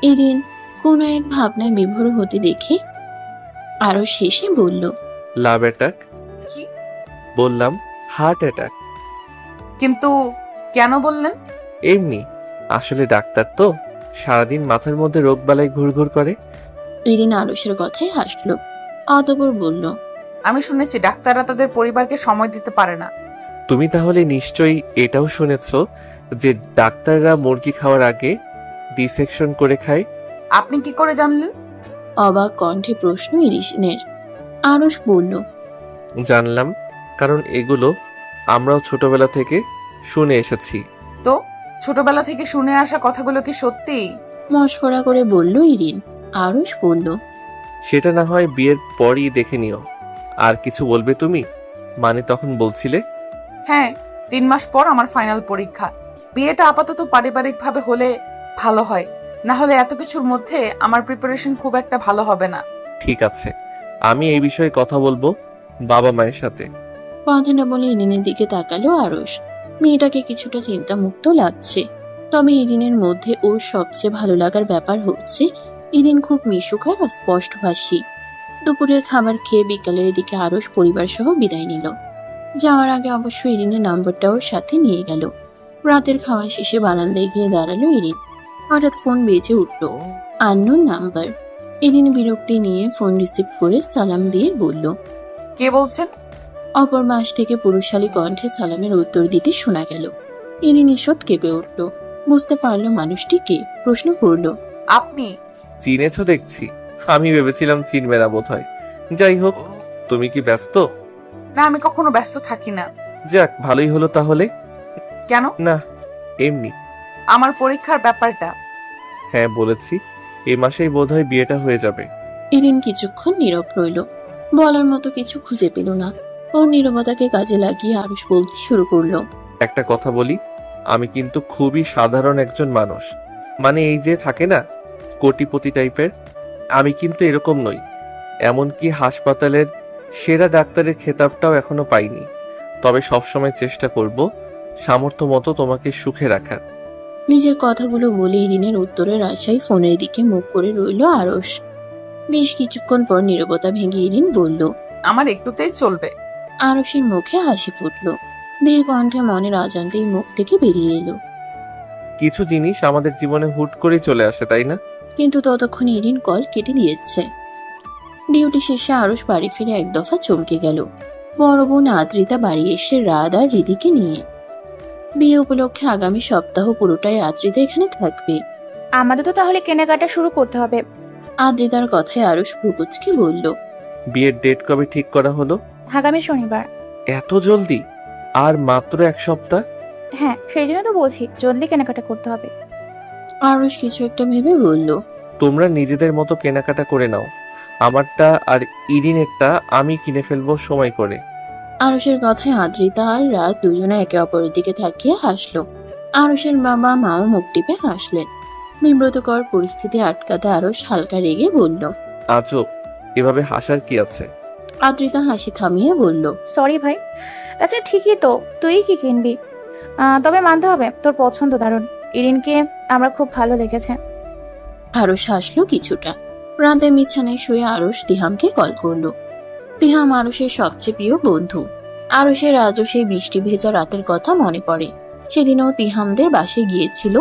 ইরিন কোনো এক ভাবনায় বিভোর হতে দেখে আরো শেষে বলল, লাভ অ্যাটাক? কি? বললাম হার্ট অ্যাটাক। কিন্তু কেন বললেন? এমনি, আসলে ডাক্তার তো সারাদিন মাথার মধ্যে রোগবালাই ঘুরঘুর করে। ইরিন আরুষের কথায় হাসলো, অতঃপর বলল, আমি শুনেছি ডাক্তাররা তাদের পরিবারকে সময় দিতে পারে না। তুমি তাহলে নিশ্চয়ই এটাও শুনেছ যে ডাক্তাররা মুরগি খাওয়ার আগে ডিসেকশন করে খায়। আপনি কি করে জানলেন? অবাক কণ্ঠে প্রশ্ন ইরিনের। আরুষ বলল, জানলাম কারণ এগুলো আমরাও ছোটবেলা থেকে শুনে এসেছি। তো ছোটবেলা থেকে শুনে আসা কথাগুলো কি সত্যি? মশকরা করে বলল ইরিন। আরুষ বলল, সেটা না হয় বিয়ের পরই দেখে নিও। আর কিছু বলবে তুমি? মানে তখন বলছিলে। হ্যাঁ, 3 মাস পর আমার ফাইনাল পরীক্ষা। বিয়েটা আপাতত পারিবারিকভাবে হলে ভালো হয়, না হলে এত কিছুর মধ্যে আমার প্রিপারেশন খুব একটা ভালো হবে না। ঠিক আছে, আমি এই বিষয়ে কথা বলবো বাবা মায়ের সাথে। কথাটা বলে ইরিনের দিকে তাকালো আরুষ। মেয়েটাকে কিছুটা চিন্তামুক্ত লাগছে, তবে ইরিনের মধ্যে ওর সবচেয়ে ভালো লাগার ব্যাপার হচ্ছে ইরিন খুব মিশুক আর স্পষ্টভাষী। দুপুরের খাবার খেয়ে বিকালের দিকে আরুষ পরিবার সহ বিদায় নিল। যাওয়ার আগে অবশ্য ইরিনের নাম্বারটা ওর সাথে নিয়ে গেল। রাতের খাওয়া শেষে বারান্দায় গিয়ে দাঁড়ালো ইরিন। হঠাৎ ফোন বেজে উঠল, আননোন নাম্বার। ইরিন বিরক্তি নিয়ে ফোন রিসিভ করে সালাম দিয়ে বলল, কে বলছেন? অপর পাশ থেকে পুরুষালী কণ্ঠে সালামের উত্তর দিতে শোনা গেল। ইরিন ঈষৎ কেঁপে উঠল, বুঝতে পারলো মানুষটি কে। প্রশ্ন করল, আপনি? চিনেছ দেখছি, আমি ভেবেছিলাম চিনবে না বোধ হয়। যাই হোক, তুমি কি ব্যস্ত? না, আমি কখনো ব্যস্ত থাকি না। যাক, ভালোই হলো তাহলে। কেন? না, এমনি। আমার পরীক্ষার ব্যাপারটা। হ্যাঁ বলেছি, এই মাসেই বোধহয় বিয়েটা হয়ে যাবে। ইরিন কিছুক্ষণ নীরব রইল, বলার মতো কিছু খুঁজে পেল না। ওর নীরবতাকে কাজে লাগিয়ে আরুষ বলতে শুরু করলো, একটা কথা বলি, আমি কিন্তু খুবই সাধারণ একজন মানুষ। মানে এই যে থাকে না কোটিপতি টাইপের, আমি কিন্তু এরকম নই। এমনকি হাসপাতালের সেরা ডাক্তারের খেতাবটাও এখনো পাইনি। তবে সবসময় চেষ্টা করব সামর্থ্য মতো তোমাকে সুখে রাখার। নিজের কথাগুলো বলে ইরিনের উত্তরের আশায় ফোনের দিকে মুখ করে রইল আরুষ। বেশ কিছুক্ষণ পর নীরবতা ভেঙে ইরিন বলল, আমার একটুতেই চলবে। আরুষের মুখে হাসি ফুটল, ধীর কণ্ঠে মনের অজান্তেই মুখ থেকে বেরিয়ে এলো, কিছু জিনিস আমাদের জীবনে হুট করে চলে আসে, তাই না? কিন্তু ততক্ষণ ইরিন কল কেটে দিয়েছে। ডিউটি শেষে আরুষ বাড়ি ফিরে এক দফা চমকে গেল। বড় বোন আদ্রিতা বাড়ি এসে রাত আর রিদিকে নিয়ে। বিয়ে উপলক্ষে আগামী সপ্তাহ পুরোটাই আদ্রিতা এখানে থাকবে। আমাদের তো তাহলে কেনাকাটা শুরু করতে হবে। আদ্রিতার কথায় আরুষ ভ্রুকুচকে বলল, বিয়ের ডেট কবে ঠিক করা হলো? আগামী শনিবার। এত জলদি? আর মাত্র 1 সপ্তাহ? হ্যাঁ, সেই জন্য তো বলছি জলদি কেনাকাটা করতে হবে। আরুষ কিছু একটা ভেবে বলল, তোমরা নিজেদের মতো কেনাকাটা করে নাও, আমারটা আর ইরিনেরটা আমি কিনে ফেলবো সময় করে। আরুষের কথায় আদ্রিতা আর রাত দুজনে একে অপরের দিকে তাকিয়ে হাসলো। আরুষের বাবা মাও মুখ টিপে হাসলেন। বিব্রতকর পরিস্থিতি আটকাতে আরুষ হালকা রেগে বলল, আজব, এভাবে হাসার কি আছে? আদ্রিতা হাসি থামিয়ে বলল, সরি ভাই, তাছাড়া ঠিকই তো, তুই কি কিনবি? তবে মানতে হবে তোর পছন্দ দারুণ। ইরিনকে আমার খুব ভালো লেগেছে। আরুষ হাসলো কিছুটা। রাতে বিছানায় শুয়ে আরুষ তিহামকে কল করলো। তিহাম আরুষের সবচেয়ে প্রিয় বন্ধু। আরুষের আজও সেই বৃষ্টি ভেজা রাতের কথা মনে পড়ে। সেদিনও তিহামদের বাসায় গিয়েছিল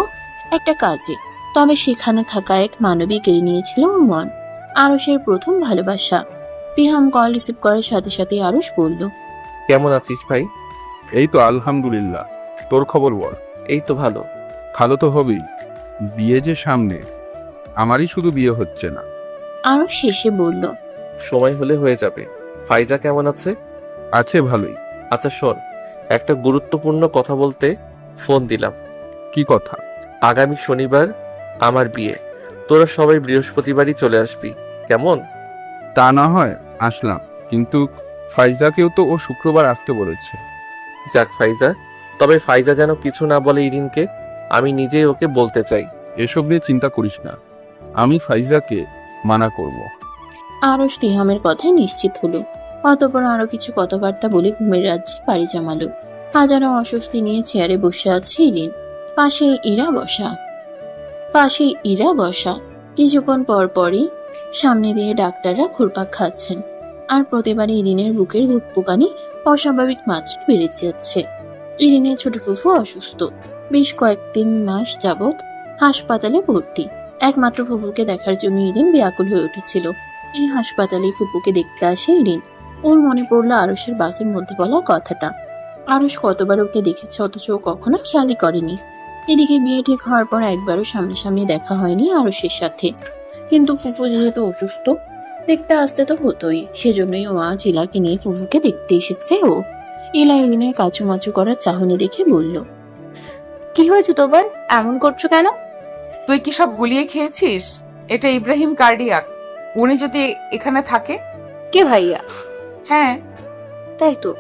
একটা কাজে, তবে সেখানে থাকা এক মানবী কেড়ে নিয়েছিল ওর মন। আরুষের প্রথম ভালোবাসা। তিহাম কল রিসিভ করার সাথে সাথে আরুষ বলল, কেমন আছিস ভাই? এই তো আলহামদুলিল্লাহ, তোর খবর বল। এই তো ভালো। ভালো তো হবেই, বিয়ে যে সামনে, আমারই শুধু বিয়ে হচ্ছে না। আরুষ শেষে বলল, সময় হলে হয়ে যাবে। ফাইজা কেমন আছে? আছে ভালোই। আচ্ছা শোন, একটা গুরুত্বপূর্ণ কথা বলতে ফোন দিলাম। কি কথা? আগামী শনিবার আমার বিয়ে, তোরা সবাই বৃহস্পতিবারই চলে আসবি, কেমন? তা না হয় আসলাম, কিন্তু ফাইজাকেও তো ও শুক্রবার আসতে বলেছে। যাক ফাইজা, তবে ফাইজা যেন কিছু না বলে ইরিনকে, আমি নিজেই ওকে বলতে চাই। এসব নিয়ে চিন্তা করিস না, আমি ফাইজাকে মানা করব। আরশ তিহামের কথায় নিশ্চিত হলো। অতঃপর আরো কিছু কথাবার্তা বলে ঘুমের রাজ্যে পাড়ি জমালো। হাজারো অস্বস্তি নিয়ে চেয়ারে বসে আছে ইরিন, পাশে ইরা বসা। কিছুক্ষণ পর পরই সামনে দিয়ে ডাক্তাররা ঘুরপাক খাচ্ছেন, আর প্রতিবারই ইরিনের বুকের ধুকপুকানি অস্বাভাবিক মাত্রায় বেড়ে যাচ্ছে। ইরিনের ছোট ফুফু অসুস্থ, বেশ কয়েকদিন মাস যাবৎ হাসপাতালে ভর্তি। একমাত্র ফুফুকে দেখার জন্য ইরিন ব্যাকুল হয়ে উঠেছিল। এই হাসপাতালে ফুপুকে দেখতে আসে ইরিন। ওর মনে পড়লো আরশের বাসের মধ্যে বলা কথাটা। আরশ কতবার ওকে দেখেছে, অথচ ও কখনো খেয়ালই করেনি। এদিকে বিয়ে ঠিক হওয়ার পর একবারও সামনাসামনি দেখা হয়নি আরশের সাথে। কিন্তু ফুফু যেহেতু অসুস্থ, দেখতে আসতে তো হতোই। সেজন্যই ও আজ ইলাকে নিয়ে ফুফুকে দেখতে এসেছে। ও ইলা ইরিনের কাচুমাচু করার চাহনি দেখে বলল, কি হয়েছে তোমার? এমন করছো কেন? তুই কি সব গুলিয়ে খেয়েছিস? এটা ইব্রাহিম কার্ডিয়াক। উনি যদি এখানে থাকে। কে ভাইয়া? হ্যাঁ। তাই তো,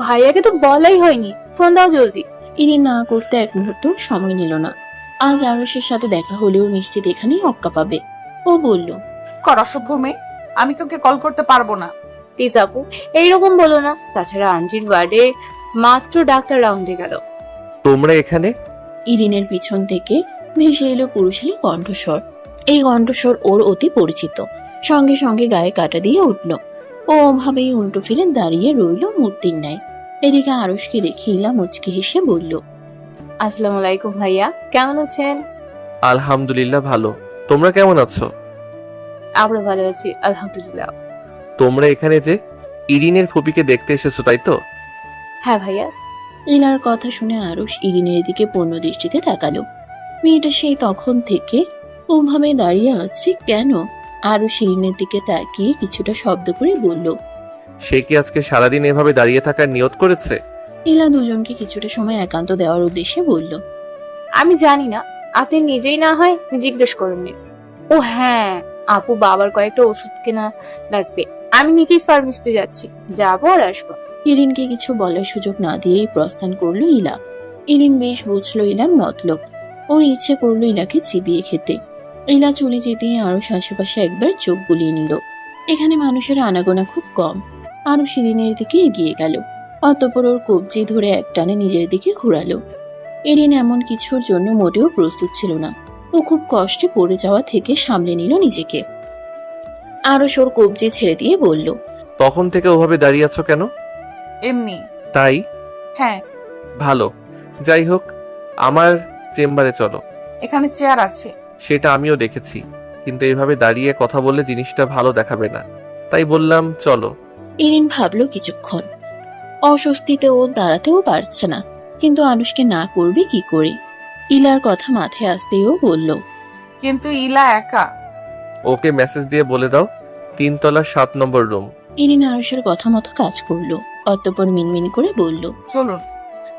ভাইয়াকে তো বলাই হয়নি। ফোন দাও জলদি। ইরিন না করতে এক মুহূর্ত সময় নিল না। আজ আরশের সাথে দেখা হলেও নিশ্চিত এখানেই অক্কা পাবে। ও বলল, কর অসভ্য মেয়ে, আমি তোকে কল করতে পারবো না। প্লিজ আপু, এইরকম বলো না। তাছাড়া আঞ্জির ওয়ার্ডে মাত্র ডাক্তার রাউন্ডে গেল। তোমরা এখানে? ইরিনের পিছন থেকে ভেসে এলো পুরুষালী কণ্ঠস্বর। এই কণ্ঠস্বর ওর অতি পরিচিত। সঙ্গে সঙ্গে গায়ে কাটা দিয়ে উঠল। ও ওভাবেই উল্টো ফিরে দাঁড়িয়ে রইল মূর্তির ন্যায়। এদিকে আরশকে দেখে ইলা মুচকি হেসে বলল, আসসালামু আলাইকুম ভাইয়া, কেমন আছেন? আলহামদুলিল্লাহ ভালো, তোমরা কেমন আছো? আমরা ভালো আছি আলহামদুলিল্লাহ। তোমরা এখানে যে ইরিনের ফুপিকে দেখতে এসেছো তাই তো? হ্যাঁ ভাইয়া। ইলার কথা শুনে আরশ ইরিনের দিকে পূর্ণ দৃষ্টিতে তাকালো। মেয়েটা সেই তখন থেকে ওভাবে দাঁড়িয়ে আছে কেন? আরশ ইরিনের দিকে তাকিয়ে কিছুটা শব্দ করে বলল, সে কি আজকে সারাদিন এভাবে দাঁড়িয়ে থাকার নিয়ত করেছে? ইলা দুজনকে কিছুটা সময় একান্ত দেওয়ার উদ্দেশ্যে বলল, আমি জানি না, আপনি নিজেই না হয় জিজ্ঞেস করেননি। ও হ্যাঁ, আপু বাবার কয়েকটা ওষুধ কেনা লাগবে, আমি নিজেই ফার্মেসিতে যাচ্ছি, যাবো আর আসবো। ইরিনকে কিছু বলার সুযোগ না দিয়েই প্রস্থান করলো ইলা। ইরিন বেশ বুঝলো ইলার মতলব। ওর ইচ্ছে করলো ইলাকে চিবিয়ে খেতে। ইলা চলে যেতেই আরশ আশেপাশে একবার চোখ বুলিয়ে নিল। এখানে মানুষের আনাগোনা খুব কম। আরও ইরিনের দিকে এগিয়ে গেল। অতঃপর ওর কবজি ধরে একটানে নিজের দিকে ঘুরালো। ইরিন এমন কিছুর জন্য মোটেও প্রস্তুত ছিল না। ও খুব কষ্টে পড়ে যাওয়া থেকে সামলে নিল নিজেকে। আরশ ওর কবজি ছেড়ে দিয়ে বলল, তখন থেকে ওভাবে দাঁড়িয়ে আছো কেন? এমনি। তাই? হ্যাঁ। ভালো, যাই হোক, আমার চেম্বারে চলো। এখানে চেয়ার আছে। সেটা আমিও দেখেছি, কিন্তু এইভাবে দাঁড়িয়ে কথা বললে জিনিসটা ভালো দেখাবে না, তাই বললাম চলো। ইরিন ভাবলো কিছুক্ষণ। অস্বস্তিতে ও দাঁড়াতেও পারছে না, কিন্তু আনুষকে না করবে কি করে? ইলার কথা মাথায় আসতেও বলল, কিন্তু ইলা একা। ওকে মেসেজ দিয়ে বলে দাও 3 তলার 7 নম্বর রুম। ইরিন আরুষের কথা মতো কাজ করলো। অতঃপর মিনমিন করে বলল, চলুন।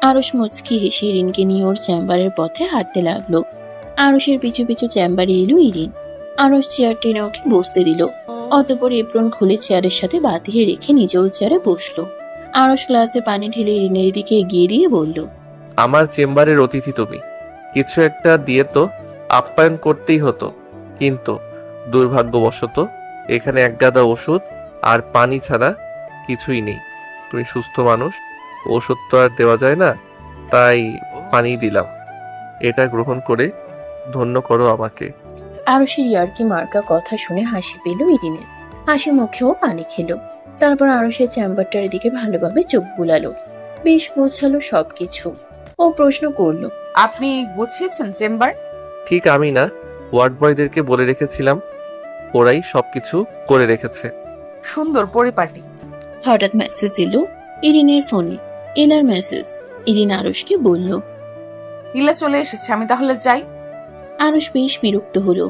আরুষ মুচকি হেসে ইরিনকে নিয়ে ওর চেম্বারের পথে হাঁটতে লাগলো। আরুষের পিছু পিছু চেম্বারে এলো ইরিন। আরুষ চেয়ার টেনে ওকে বসতে দিল। অতঃপর এপ্রন খুলে চেয়ারের সাথে বাঁধিয়ে রেখে নিজেও চেয়ারে বসলো। আরুষ গ্লাসে পানি ঢেলে ইরিনের দিকে এগিয়ে দিয়ে বলল, আমার চেম্বারের অতিথি তুমি, কিছু একটা দিয়ে তো আপ্যায়ন করতেই হতো, কিন্তু দুর্ভাগ্যবশত এখানে এক গাদা ওষুধ আর পানি ছাড়া কিছুই নেই। তুমি সুস্থ মানুষ, ওষুধ তো আর দেওয়া যায় না, তাই পানি দিলাম, এটা গ্রহণ করে ধন্য করো আমাকে। আরুষের ইয়ার্কি মার্কা কথা শুনে হাসি পেল ইরিনের। হাসি মুখেও পানি খেলো। তারপর আরুষের চেম্বারটার দিকে ভালোভাবে চোখ বুলালো। বেশ বোঝালো সবকিছু। ও প্রশ্ন করলো, আপনি গুছিয়েছেন চেম্বার? ঠিক আমি না, ওয়ার্ড বয়দেরকে বলে রেখেছিলাম, ওরাই সবকিছু করে রেখেছে। সুন্দর পরিপাটি। হঠাৎ মেসেজ এলো ইরিনের ফোনে। ইলার মেসেজ। ইরিন আরুষকে বলল, ইলা চলে এসেছে, আমি তাহলে যাই। আরুষ বেশ বিরক্ত হলো।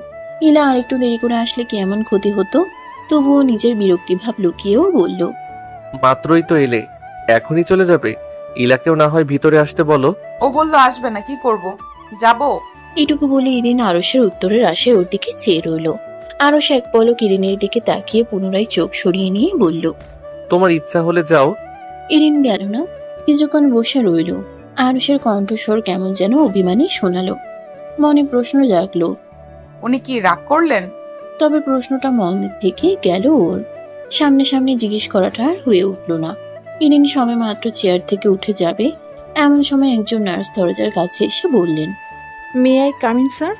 ইলা আরেকটু দেরি করে আসলে কি এমন ক্ষতি হতো? তবুও নিজের বিরক্তি ভাব লুকিয়েও বলল, মাত্রই তো এলে, এখনই চলে যাবে? ইলাকেও না হয় ভিতরে আসতে বলো। ও বললো আসবে না, কি করব? যাব। এটুকু বলে ইরিন আরুষের উত্তরের আশায় ওর দিকে চেয়ে রইল। আরুষ এক পলক ইরিনের দিকে তাকিয়ে পুনরায় চোখ সরিয়ে নিয়ে বলল, তোমার ইচ্ছা হলে যাও। ইরিন গেল না, কিছুক্ষণ বসে রইল। আরুষের কণ্ঠস্বর কেমন যেন অভিমানী শোনালো। মনে প্রশ্ন জাগলো, উনি কি রাগ করলেন? তবে প্রশ্নটা মন থেকে গেল ওর। সামনে সামনে জিজ্ঞেস করাটা আর হয়ে উঠল না। ইরিন সবে মাত্র চেয়ার থেকে উঠে যাবে, এমন সময় একজন নার্স দরজার কাছে এসে বললেন। May I coming sir?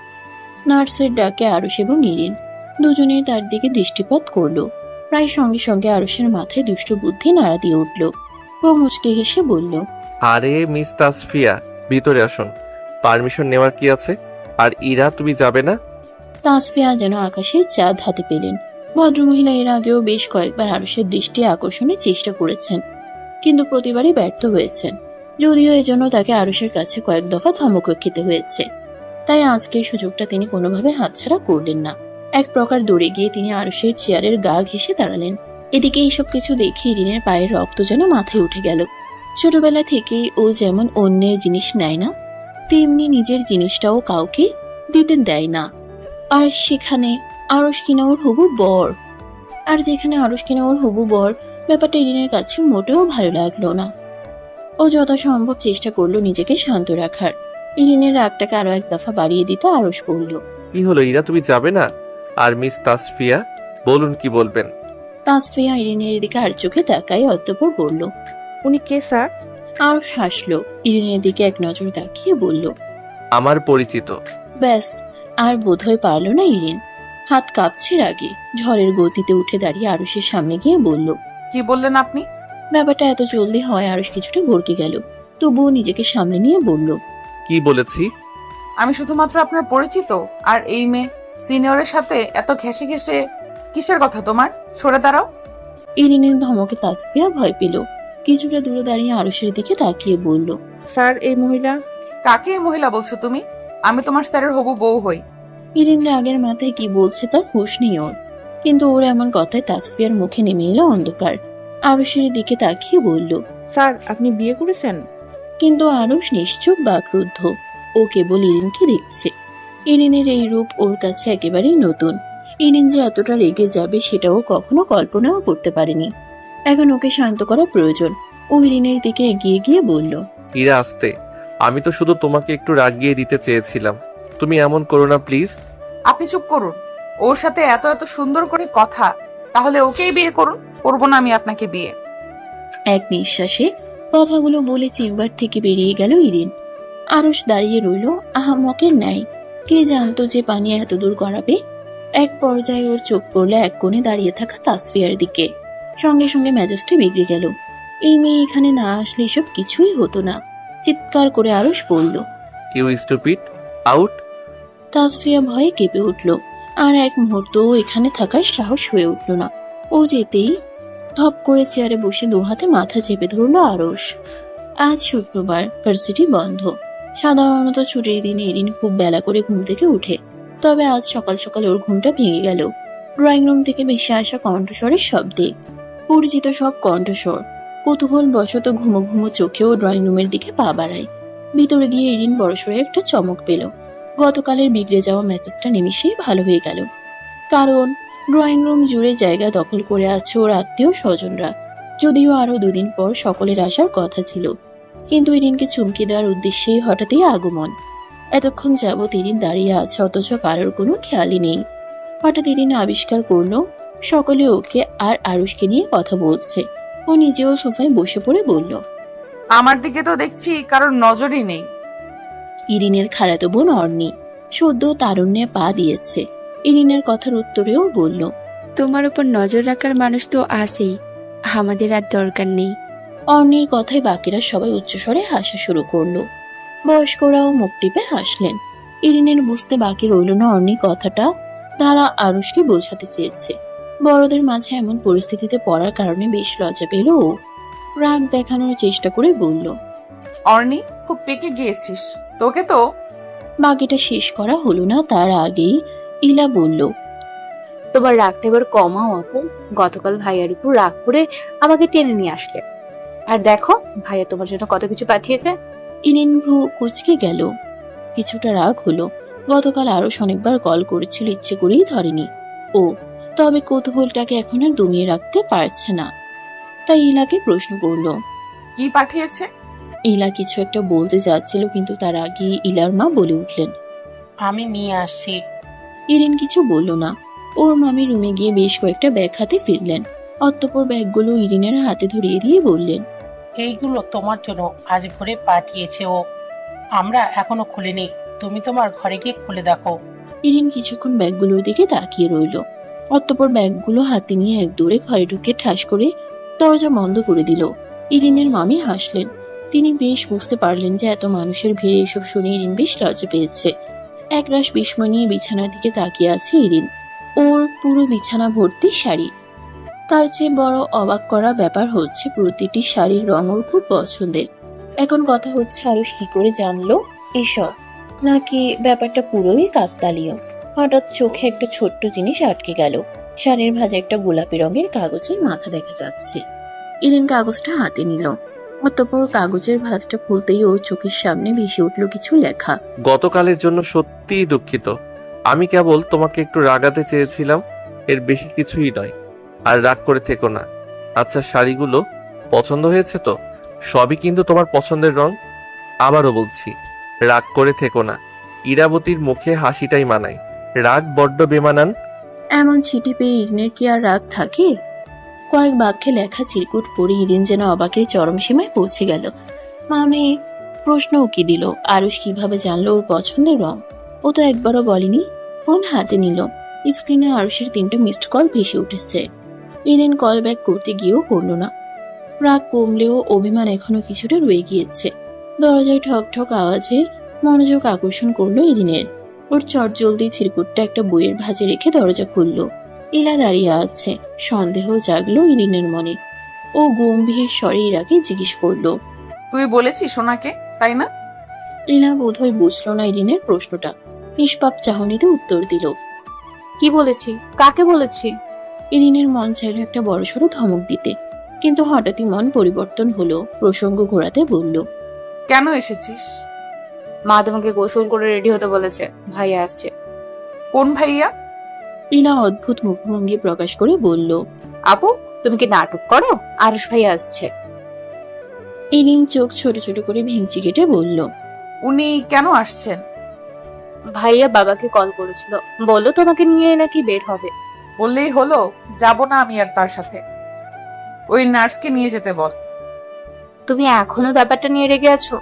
নার্সের ডাকে আরুষ এবং ইরিন দুজনেই তার দিকে দৃষ্টিপাত করলো। প্রায় সঙ্গে সঙ্গে আরুষের মাথায় দুষ্ট বুদ্ধি নাড়া দিয়ে উঠল। ও মুচকে হেসে বলল, আরে মিস তাসফিয়া, ভিতরে আসুন। পারমিশন নেওয়ার কি আছে? আর ইরা, তুমি যাবে না? তাসফিয়া যেন আকাশের চাঁদ হাতে পেলেন। ভদ্রমহিলা এর আগেও বেশ কয়েকবার আরুষের দৃষ্টি আকর্ষণের চেষ্টা করেছেন, কিন্তু প্রতিবারই ব্যর্থ হয়েছেন। যদিও এজন্য তাকে আরুষের কাছে কয়েক দফা ধমকও খেতে হয়েছে। তাই আজকের সুযোগটা তিনি কোনোভাবে হাতছাড়া করলেন না। এক প্রকার দৌড়ে গিয়ে তিনি আরুষের চেয়ারের গা ঘেঁষে দাঁড়ালেন। এদিকে এইসব কিছু দেখে ইরিনের পায়ের রক্ত যেন মাথায় উঠে গেল। ছোটবেলা থেকেই ও যেমন অন্যের জিনিস নেয় না, তেমনি নিজের জিনিসটাও কাউকে দিতে দেয় না। আর সেখানে আরুষ কিনা ওর হবু বর। আর যেখানে আরুষ কিনা ওর হবু বর, ব্যাপারটা ইরিনের কাছে মোটেও ভালো লাগলো না। ও যথাসম্ভব চেষ্টা করলো নিজেকে শান্ত রাখার। ইরিনের রাগটাকে আরো এক দফা বাড়িয়ে দিতে আরুষ বলল, কি হলো ইরা, তুমি যাবে না? আর মিস তাসফিয়া, বলুন কি বলবেন? তাসফিয়া ইরিনের দিকে আর চোখে তাকাই অতঃপর বলল, উনি কে স্যার? আরুষ হাসলো, ইরিনের দিকে এক নজর তাকিয়ে বলল, আমার পরিচিত। ব্যাস, আর বোধহয় পারল না ইরিন। হাত কাঁপছে রাগে, ঝড়ের গতিতে উঠে দাঁড়িয়ে আরুষের সামনে গিয়ে বলল, কি বললেন আপনি? ব্যাপারটা এত জলদি হয় আরুষ কিছুটা গড়কে গেল, তবুও নিজেকে সামনে নিয়ে বলল, কি বলেছি? আমি শুধুমাত্র আপনার পরিচিত, আর এই মেয়ে সিনিয়রের সাথে এত ঘেঁষে ঘেঁষে কিসের কথা তোমার? সরে দাঁড়াও। ইরিনের ধমকে তাসফিয়া ভয় পেল। কিছুটা দূরে দাঁড়িয়ে আরুষের দিকে তাকিয়ে বলল, স্যার, এই মহিলা। কাকে এই মহিলা বলছো তুমি? আমি তোমার স্যারের হবু বউ হই। ইরিন রাগের মাথায় কি বলছে তার হুঁশ নেই ওর, কিন্তু ওর এমন কথায় তাসফিয়ার মুখে নেমে এলো অন্ধকার। আরুষের দিকে তাকিয়ে বলল, স্যার, আপনি বিয়ে করেছেন? কিন্তু আরুষ নিশ্চুপ বাকরুদ্ধ। ও কেবল ইরিনকে দেখছে। ইরিনের এই রূপ ওর কাছে একেবারেই নতুন। ইরিন যে এতটা রেগে যাবে সেটাও কখনো কল্পনাও করতে পারেনি। এখন ওকে শান্ত করা প্রয়োজন। ও ইরিনের দিকে এগিয়ে গিয়ে বলল, ইরা, আসতে। আমি তো শুধু তোমাকে একটু রাগিয়ে দিতে চেয়েছিলাম। তুমি এমন করো না প্লিজ। আপনি চুপ করুন। ওর সাথে এত এত সুন্দর করে কথা, তাহলে ওকেই বিয়ে করুন। করবো না আমি আপনাকে বিয়ে। এক নিঃশ্বাসে কথাগুলো বলে চেম্বার থেকে বেরিয়ে গেল ইরিন। আরুষ দাঁড়িয়ে রইল আহাম্মকের ন্যায়। কে জানতো যে পানি এত দূর গড়াবে। এক পর্যায়ে ওর চোখ পড়লে এক কোণে দাঁড়িয়ে থাকা তাসফিয়ার দিকে। সঙ্গে সঙ্গে মেজাজটা বিগড়ে গেল। এই মেয়ে এখানে না আসলে এসব কিছুই হতো না। চিৎকার করে আরুষ বলল, ইউ স্টুপিড, আউট। তাসফিয়া ভয়ে কেঁপে উঠল। আর এক মুহূর্ত এখানে থাকার সাহস হয়ে উঠল না। ও যেতেই ধপ করে চেয়ারে বসে দু হাতে মাথা চেপে ধরল আরুষ। আজ শুক্রবার, ভার্সিটি বন্ধ। সাধারণত ছুটির দিনে ইরিন খুব বেলা করে ঘুম থেকে উঠে, তবে আজ সকাল সকাল ওর ঘুমটা ভেঙে গেল ড্রয়িং রুম থেকে ভেসে আসা কণ্ঠস্বরের শব্দে। পরিচিত সব কণ্ঠস্বর। কৌতূহল বশত ঘুমো ঘুমো চোখেও ড্রয়িং রুমের দিকে পা বাড়ায়। ভিতরে গিয়ে ইরিন বড়সড় একটা চমক পেল। গতকালের বিগড়ে যাওয়া মেসেজটা নিমিশেই ভালো হয়ে গেল। কারণ ড্রয়িং রুম জুড়ে জায়গা দখল করে আছে ওর আত্মীয় স্বজনরা। যদিও আরো দুদিন পর সকলের আসার কথা ছিল, কিন্তু ইরিনকে চমকে দেওয়ার উদ্দেশ্যেই হঠাৎই আগমন। এতক্ষণ যাবৎ ইরিন দাঁড়িয়ে আছে, অথচ কারোর কোনো খেয়ালই নেই। হঠাৎ ইরিন আবিষ্কার করলো সকলে ওকে আর আরুষকে নিয়ে কথা বলছে। ও নিজেও সোফায় বসে পড়ে বলল, আমার দিকে তো দেখছি কারোর নজরই নেই। ইরিনের খালাতো বোন অর্নি সদ্য তারুণ্যে পা দিয়েছে। ইরিনের কথার উত্তরেও বলল, তোমার উপর নজর রাখার মানুষ তো আছেই, আমাদের আর দরকার নেই। অর্নির কথায় বাকিরা সবাই উচ্চস্বরে হাসা শুরু করলো। বয়স্করাও মুখ টিপে হাসলেন। ইরিনের বুঝতে বাকি রইল না অর্নি কথাটা তারা আরুষকে বোঝাতে চেয়েছে। বড়দের মাঝে এমন পরিস্থিতিতে পড়ার কারণে বেশ লজ্জা পেল ও। রাগ দেখানোর চেষ্টা করে বলল, অর্নি, খুব পেকে গিয়েছিস। তোকে তো। বাকিটা শেষ করা হলো না, তার আগেই ইলা বলল, তোমার রাগটা এবার কমাও আপু। গতকাল ভাইয়ার উপর রাগ করে আমাকে টেনে নিয়ে আসলে, আর দেখো ভাইয়া তোমার জন্য কত কিছু পাঠিয়েছে। ইরিন ভ্রু কুচকে গেল। কিছুটা রাগ হলো। গতকাল আরুষ অনেকবার কল করেছিল, ইচ্ছে করেই ধরেনি ও। তবে কৌতূহলটাকে এখন আর দমিয়ে রাখতে পারছে না। তাই ইলাকে প্রশ্ন করলো। কি পাঠিয়েছে? ইলা কিছু একটা বলতে যাচ্ছিল, কিন্তু তার আগে ইলার মা বলে উঠলেন, আমি নিয়ে আসছি। ইরিন কিছু বলল না। ওর মামি রুমে গিয়ে বেশ কয়েকটা ব্যাগ হাতে ফিরলেন। অতঃপর ব্যাগগুলো ইরিনের হাতে ধরিয়ে দিয়ে বললেন, এইগুলো তোমার জন্য আজ ভোরে পাঠিয়েছে ও। আমরা এখনো খুলিনি, তুমি তোমার ঘরে গিয়ে খুলে দেখো। ইরিন কিছুক্ষণ ব্যাগগুলোর দিকে তাকিয়ে রইল। অতঃপর ব্যাগগুলো হাতে নিয়ে এক দৌড়ে ঘরে ঢুকে ঠাস করে দরজা বন্ধ করে দিল। ইরিনের মামি হাসলেন। তিনি বেশ বুঝতে পারলেন যে এত মানুষের ভিড়ে এসব শুনে ইরিন বেশ লজ্জা পেয়েছে। একরাশ বিস্ময় নিয়ে বিছানার দিকে তাকিয়ে আছে ইরিন। ওর পুরো বিছানা ভর্তি শাড়ি। তার চেয়ে বড় অবাক করা ব্যাপার হচ্ছে প্রতিটি শাড়ির রং ওর খুব পছন্দের। এখন কথা হচ্ছে আরুষ কি করে জানলো এসব, নাকি ব্যাপারটা পুরোই কাকতালীয়। হঠাৎ চোখে একটা ছোট্ট জিনিস আটকে গেল। শাড়ির ভাঁজে একটা গোলাপি রঙের কাগজের মাথা দেখা যাচ্ছে। ইরিন কাগজটা হাতে নিল। অতঃপর কাগজের ভাঁজটা খুলতেই ওর চোখের সামনে ভেসে উঠল কিছু লেখা। গতকালের জন্য সত্যিই দুঃখিত। আমি কেবল তোমাকে একটু রাগাতে চেয়েছিলাম, এর বেশি কিছুই নয়। আর রাগ করে থেকো না। আচ্ছা, শাড়িগুলো পছন্দ হয়েছে তো? সবই কিন্তু তোমার পছন্দের রং। আবারও বলছি, রাগ করে থেকো না। ইরাবতীর মুখে হাসিটাই মানায়, রাগ বড্ড বেমানান। এমন চিঠি পেয়ে ইরিনের কি আর রাগ থাকে? কয়েক বাক্যে লেখা চিরকুট পড়ে ইরিন যেন অবাকের চরম সীমায় পৌঁছে গেল। মামি প্রশ্ন উকি দিল, আরুষ কিভাবে জানলো ওর পছন্দের রং? ও তো একবারও বলেনি। ফোন হাতে নিল। স্ক্রিনে আরুষের 3টা মিসড কল ভেসে উঠেছে। ইরিন কল ব্যাক করতে গিয়েও করলো না। রাগ কমলেও অভিমান এখনো কিছুটা রয়ে গিয়েছে। দরজায় ঠক ঠক আওয়াজে মনোযোগ আকর্ষণ করলো ইরিনের। ওর চটজলদি চিরকুটটা একটা বইয়ের ভাঁজে রেখে দরজা খুললো। ইলা দাঁড়িয়ে আছে। সন্দেহ জাগলো ইরিনের মনে। ও গম্ভীর স্বরে ইরাকে জিজ্ঞেস করলো, তুই বলেছিস সোনাকে, তাই না? ইলা বোধহয় বুঝলো না ইরিনের প্রশ্নটা। নিষ্পাপ চাহনিতে উত্তর দিল, কি বলেছি? কাকে বলেছি? ইরিনের মন চাইল একটা বড়সড় ধমক দিতে, কিন্তু হঠাৎই মন পরিবর্তন হলো। প্রসঙ্গ ঘোরাতে বলল, কেন এসেছিস? মা তোমাকে গোসল করে রেডি হতে বলেছে, ভাইয়া আসছে। কোন ভাইয়া? ইলা অদ্ভুত মুখভঙ্গি প্রকাশ করে বলল, আপু তুমি কি নাটক করো? আরুষ ভাইয়া আসছে। ইরিন চোখ ছোট ছোট করে ভেঙচি কেটে বলল, উনি কেন আসছেন? ভাইয়া বাবাকে কল করেছিল, বললো তোমাকে নিয়ে নাকি বের হবে। বললেই হলো, যাব না আমি আর তার সাথে। ওই নার্সকে নিয়ে যেতে বল। তুমি এখনো ব্যাপারটা নিয়ে রেগে আছো?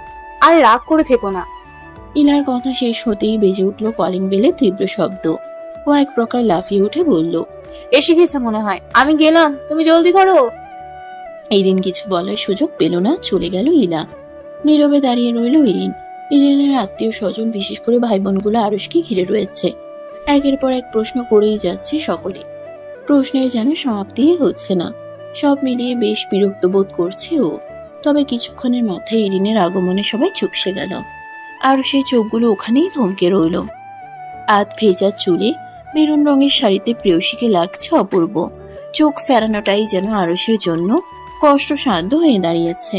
আর রাগ করে থেকো না। ইলার কথা শেষ হতেই বেজে উঠল কলিং বেলের তীব্র শব্দ। ও এক প্রকার লাফিয়ে উঠে বলল, এসে গেছে মনে হয়, আমি গেলাম, তুমি জলদি করো। ইরিন কিছু বলার সুযোগ পেল না, চলে গেল ইলা। নীরবে দাঁড়িয়ে রইল ইরিন। ইরিনের আত্মীয় স্বজন, বিশেষ করে ভাই বোনগুলো আরুষকে ঘিরে রয়েছে। একের পর এক প্রশ্ন করেই যাচ্ছে সকলে। প্রশ্নের যেন সমাপ্তি হচ্ছে না। সব মিলিয়ে বেশ বিরক্ত বোধ করছে ও। তবে কিছুক্ষণের মাথায় ইরিনের আগমনে সবাই চুপসে গেল। আর সেই চোখগুলো ওখানেই থমকে রইল। আধ ভেজা চুলে মেরুন রঙের শাড়িতে প্রেয়সীকে লাগছে অপূর্ব। চোখ ফেরানোটাই যেন আরুষের জন্য কষ্টসাধ্য হয়ে দাঁড়িয়েছে।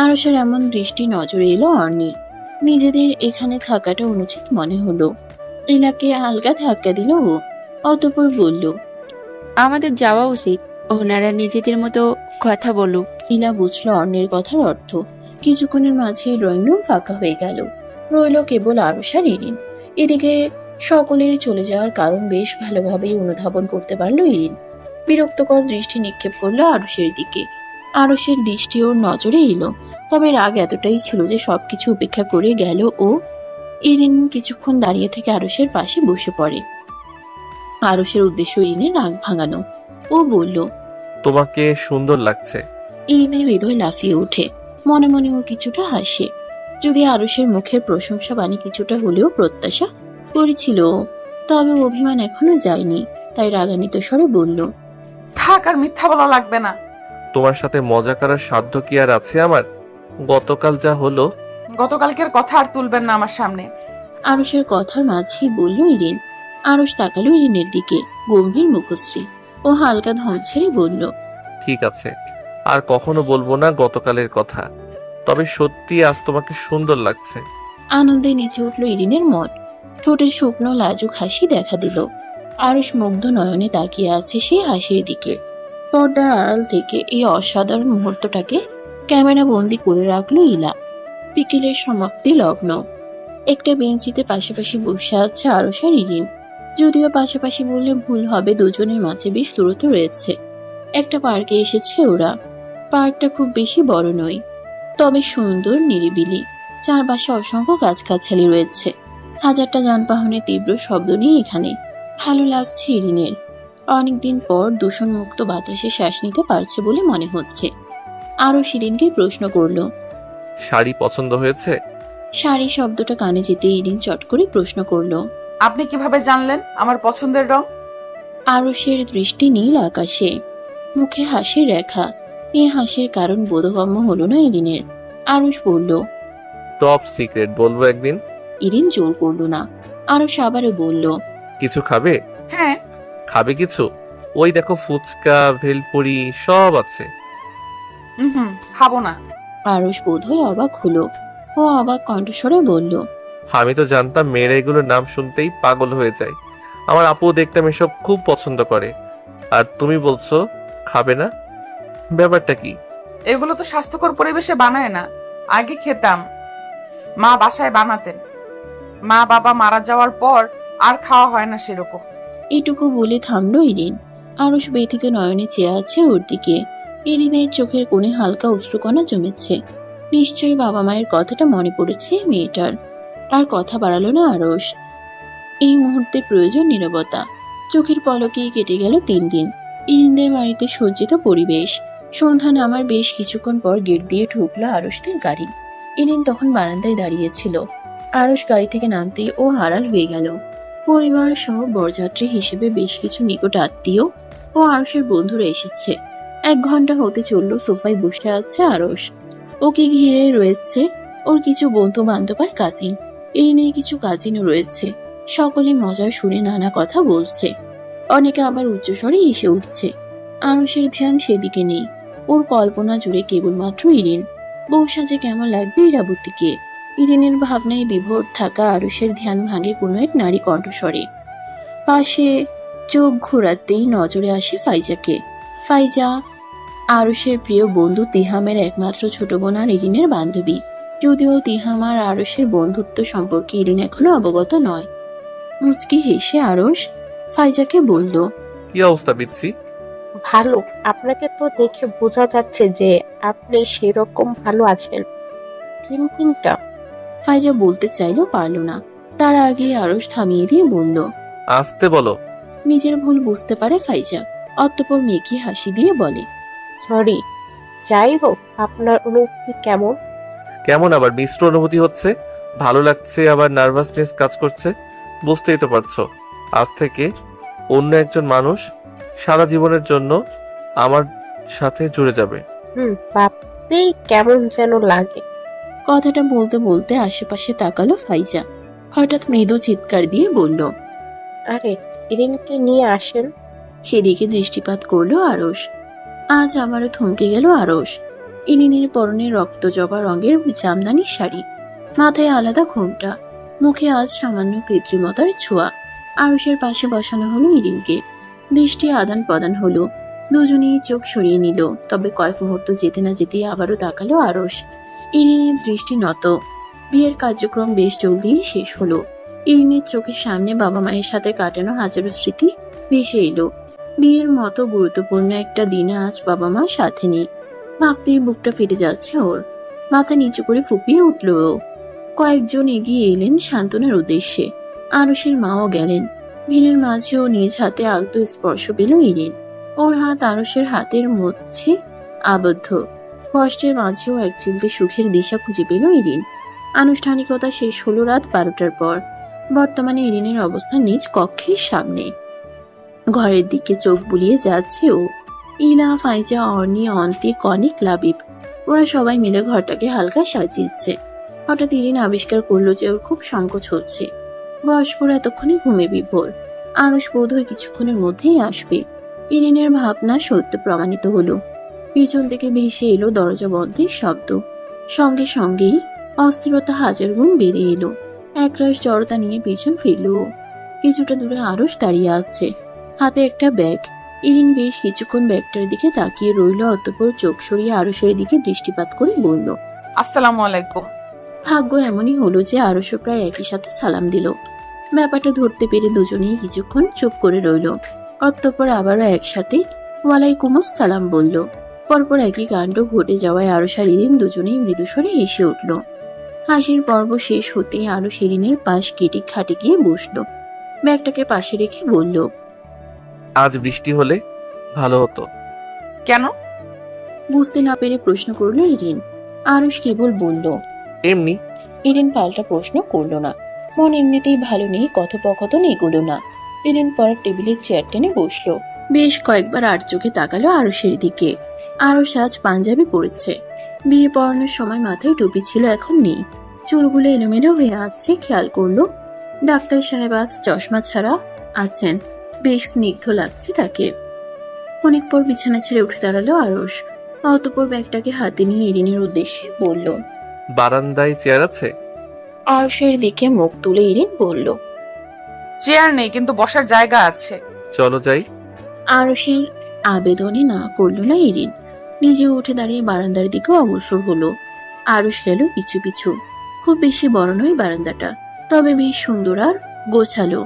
আরুষের এমন দৃষ্টি নজরে এলো অর্ণির। নিজেদের এখানে থাকাটা অনুচিত মনে হলো। ইলাকে হালকা ধাক্কা দিল ও। অতঃপর বলল, আমাদের যাওয়া উচিত, ওনারা নিজেদের মতো কথা বলুক। ইলা বুঝলো অর্ণের কথার অর্থ। কিছুক্ষণের মাঝে ড্রয়িং রুম ফাঁকা হয়ে গেল। রইল কেবল আরুষ আর ইরিন। এদিকে সকলেরই চলে যাওয়ার কারণ বেশ ভালোভাবেই অনুধাবন করতে পারলো ইরিন। বিরক্তকর দৃষ্টি নিক্ষেপ করলো আরুষের দিকে। আরুষের দৃষ্টি ওর নজরে এলো। তবে রাগ এতটাই ছিল যে সবকিছু উপেক্ষা করে গেল ও। ইরিন কিছুক্ষণ দাঁড়িয়ে থেকে আরুষের পাশে বসে পড়ে। আরুষের উদ্দেশ্য ইরিনের রাগ ভাঙানো। ও বলল, তোমাকে সুন্দর লাগছে। ইরিনের হৃদয় লাফিয়ে ওঠে। মনে মনে ও কিছুটা হাসে। যদি আরুষের মুখের প্রশংসা বাণী কিছুটা হলেও প্রত্যাশা করেছিল, তবে অভিমান এখনো যায়নি। তাই রাগান্বিত স্বরে বলল, থাক, আর মিথ্যা বলা লাগবে না। তোমার সাথে মজা করার সাধ্য কি আর আছে আমার? গতকাল যা হলো। গতকালকের কথা আর তুলবেন না আমার সামনে। আরুষের কথার মাঝেই বলল ইরিন। আরুষ তাকালো ইরিনের দিকে, গম্ভীর মুখশ্রী। ও হালকা ধম ছেড়ে বলল, ঠিক আছে, আর কখনো বলবো না গতকালের কথা। তবে সত্যি আজ তোমাকে সুন্দর লাগছে। আনন্দে নেচে উঠল ইরিনের মন। ঠোঁটের শুকনো লাজুক হাসি দেখা দিল। আরুষ মুগ্ধ নয়নে তাকিয়ে আছে সেই হাসির দিকে। পর্দার আড়াল থেকে এই অসাধারণ মুহূর্তটাকে ক্যামেরা বন্দি করে রাখলো ইলা। বিকেলের সমাপ্তি লগ্ন। একটা বেঞ্চিতে পাশাপাশি বসে আছে আরশ আর ইরিন। যদিও পাশাপাশি বললে ভুল হবে, দুজনের মাঝে বেশ দূরত্ব রয়েছে। একটা পার্কে এসেছে ওরা। পার্কটা খুব বেশি বড় নয়, তবে সুন্দর, নিরিবিলি। চারপাশে অসংখ্য গাছগাছালি রয়েছে। হাজারটা যানবাহনের তীব্র শব্দ নিয়ে এখানে ভালো লাগছে ইরিনের। অনেকদিন পর দূষণমুক্ত বাতাসে শ্বাস নিতে পারছে বলে মনে হচ্ছে। আরও ইরিনকে প্রশ্ন করলো, শাড়ি পছন্দ হয়েছে? শাড়ি শব্দটা কানে যেতে ইরিন চট করে প্রশ্ন করলো, আপনি কিভাবে জানলেন আমার পছন্দের রং? আরশের দৃষ্টি নীল আকাশে, মুখে হাসির রেখা। এই হাসির কারণ বোধগম্য হলো না ইরিনের। আরশ বলল, টপ সিক্রেট, বলবো একদিন। ইরিন জোর করলো না। আরশ আবারও বলল, কিছু খাবে? হ্যাঁ। খাবে কিছু? ওই দেখো, ফুচকা, ভেলপুরি সব আছে। খাবো না। আরশ বোধহয় অবাক হলো। ও অবাক কণ্ঠস্বরে বলল, আমি তো জানতাম মেয়েরা এগুলোর নাম শুনতেই পাগল হয়ে যায়। আমার আপু দেখতাম এসব খুব পছন্দ করে, আর তুমি বলছো খাবে না? ব্যাপারটা কি? এগুলো তো স্বাস্থ্যকর পরিবেশে বানায় না। আগে খেতাম, মা বাসায় বানাতেন। মা বাবা মারা যাওয়ার পর আর খাওয়া হয় না সেরকম। এটুকু বলে থামলো ইরিন। আরশ ব্যথিত নয়নে চেয়ে আছে ওর দিকে। ইরিনের চোখের কোণে হালকা অশ্রুকণা জমেছে। নিশ্চয়ই বাবা মায়ের কথাটা মনে পড়েছে মেয়েটার। আর কথা বাড়ালো না আরশ। এই মুহূর্তে প্রয়োজন নীরবতা। চোখের পলকেই কেটে গেল 3 দিন। ইরিনদের বাড়িতে সজ্জিত পরিবেশ। সন্ধ্যা নামার বেশ কিছুক্ষণ পর গেট দিয়ে ঢুকলো আরশদের গাড়ি। ইরিন তখন বারান্দায় দাঁড়িয়েছিল। আরশ গাড়ি থেকে নামতেই ও আড়াল হয়ে গেল। পরিবার সহ বরযাত্রী হিসেবে বেশ কিছু নিকট আত্মীয় ও আরশের বন্ধুরা এসেছে। 1 ঘন্টা হতে চলল, সোফায় বসে আছে আরশ। ওকে ঘিরে রয়েছে ওর কিছু বন্ধু বান্ধব আর কাজিন। ইরিনের কিছু কাজিনও রয়েছে। সকলে মজার সুরে নানা কথা বলছে। অনেকে আবার উচ্চস্বরে এসে উঠছে। আরশের ধ্যান সেদিকে নেই। ওর কল্পনা জুড়ে কেবলমাত্র ইরিন। বউ সাজে কেমন লাগবে ইরাবতীকে। ইরিনের ভাবনায় বিভোর থাকা আরশের ধ্যান ভাঙে কোনো এক নারী কণ্ঠস্বরে। পাশে চোখ ঘোরাতেই নজরে আসে ফাইজাকে। ফাইজা আরশের প্রিয় বন্ধু তিহামের একমাত্র ছোট বোন আর ইরিনের বান্ধবী। যদিও তিহাম আর আরশের বন্ধুত্ব সম্পর্কে ইরিন এখনো অবগত নয়। মুচকি হেসে আরশ ফাইজাকে বলল, কি অবস্থা বিচ্ছি? ভালো। আপনাকে তো দেখে বোঝা যাচ্ছে যে আপনি সেরকম ভালো আছেন। কিন্তু ফাইজা বলতে চাইলো, পারল না। তার আগে আরশ থামিয়ে দিয়ে বলল, আসতে বলো। নিজের ভুল বুঝতে পারে ফাইজা। অতঃপর মেকি হাসি দিয়ে বলে, সরি। যাই হোক, আপনার অনুভূতি কেমন? কেমন আবার মিশ্র অনুভূতি হচ্ছে। ভালো লাগছে, আবার নার্ভাসনেস কাজ করছে। বুঝতেই তো পারছো, আজ থেকে অন্য একজন মানুষ সারা জীবনের জন্য আমার সাথে জুড়ে যাবে। ভাবতেই কেমন যেন লাগে। কথাটা বলতে বলতে আশেপাশে তাকালো ফাইজা। হঠাৎ মৃদু চিৎকার দিয়ে বলল, আরে, ইরিনকে নিয়ে আসেন। সেদিকে দৃষ্টিপাত করলো আরশ। আজ আবারও থমকে গেল আরশ। ইরিনের পরনে রক্ত জবা রঙের জামদানি শাড়ি, মাথায় আলাদা ঘোমটা, মুখে আজ সামান্য কৃত্রিমতার ছোঁয়া। আরশের পাশে বসানো হলো ইরিনকে। দৃষ্টি আদান প্রদান হলো। দুজনেই চোখ সরিয়ে নিল। তবে কয়েক মুহূর্ত যেতে না যেতেই আবারও তাকালো আরশ। ইরিনের দৃষ্টি নত। বিয়ের কার্যক্রম বেশ জলদিই শেষ হলো। ইরিনের চোখের সামনে বাবা মায়ের সাথে কাটানো হাজারো স্মৃতি ভেসে এলো। বিয়ের মতো গুরুত্বপূর্ণ একটা দিনে আজ বাবা মা সাথে নেই। ভাবতেই বুকটা ফেটে যাচ্ছে ওর। মাথা নিচু করে ফুপিয়ে উঠল ও। কয়েকজন এগিয়ে এলেন সান্ত্বনার উদ্দেশ্যে। আরশের মাও গেলেন। ভিড়ের মাঝেও নিজ হাতে আলতো স্পর্শ পেল ইরিন। ওর হাত আরশের হাতের মধ্যে আবদ্ধ। কষ্টের মাঝেও এক চিলতে সুখের দিশা খুঁজে পেল ইরিন। আনুষ্ঠানিকতা শেষ হলো রাত 12টার পর। বর্তমানে ইরিনের অবস্থান নিজ কক্ষের সামনে। ঘরের দিকে চোখ বুলিয়ে যাচ্ছে ও। ইলা, ফাইজা, অর্নি, অন্তি, কনিক, লাবিব ওরা সবাই মিলে ঘরটাকে হালকা সাজিয়েছে। হঠাৎ ইরিন আবিষ্কার করলো যে ওর খুব সংকোচ হচ্ছে। বয়স্করা এতক্ষণে ঘুমে বিভোর। আরশ বোধহয় কিছুক্ষণের মধ্যেই আসবে। ইরিনের ভাবনা সত্য প্রমাণিত হলো। পিছন থেকে ভেসে এলো দরজা বন্ধের শব্দ। সঙ্গে সঙ্গেই অস্থিরতা হাজার গুণ বেড়ে এলো। একরাশ জড়তা নিয়ে পিছন ফিরল। কিছুটা দূরে আরশ দাঁড়িয়ে আছে, হাতে একটা ব্যাগ। ইরিন বেশ কিছুক্ষণ ব্যাগটার দিকে তাকিয়ে রইল, অতঃপর চোখ সরিয়ে আরশের দিকে দৃষ্টিপাত করে বলল, আসসালামু আলাইকুম। ভাগ্য এমনই হলো যে আরশও প্রায় একই সাথে সালাম দিল। ব্যাপারটা ধরতে পেরে দুজনেই কিছুক্ষণ চুপ করে রইল, অতঃপর আবারও একসাথে ওয়ালাইকুমুস সালাম বলল। পরপর একই কাণ্ড ঘটে যাওয়ায় আরশ আর ইরিন দুজনেই মৃদুস্বরে হেসে উঠল। হাসির পর্ব শেষ হতেই আরশ ইরিনের পাশ কেটে খাটে গিয়ে বসলো, ব্যাগটাকে পাশে রেখে বলল, আজ বৃষ্টি হলে ভালো হতো। কেন? বুঝতে না পেরে প্রশ্ন করলো ইরিন। আরশ কেবল বলল, এমনি। ইরিন পাল্টা প্রশ্ন করলো না। মন এমনিতেই ভালো নেই, কথোপকথন এগুলো না। ইরিন পরের টেবিলের চেয়ার টেনে বসলো। বেশ কয়েকবার আর চোখে তাকালো আরশের দিকে। আরশ আজ পাঞ্জাবি পরেছে। বিয়ে পড়ানোর সময় মাথায় টুপি ছিল, এখন নেই। চুলগুলো এলোমেলো হয়ে আছে, খেয়াল করলো। ডাক্তার সাহেব আজ চশমা ছাড়া আছেন, বেশ স্নিগ্ধ লাগছে তাকে। অনেক পর বিছানা ছেড়ে উঠে দাঁড়ালো আরশ, অতঃপর ব্যাগটাকে হাতে নিয়ে ইরিনের উদ্দেশ্যে বলল, বারান্দায় চেয়ার আছে? আরশের দিকে মুখ তুলে ইরিন বলল, চেয়ার নেই, কিন্তু বসার জায়গা আছে। চলো যাই। আরশের আবেদনে না করলো না ইরিন। নিজে উঠে দাঁড়িয়ে বারান্দার দিকে অগ্রসর হলো। আরশ গেল পিছু পিছু। খুব বেশি বড় নয় বারান্দাটা, তবে বেশ সুন্দর আর গোছালো।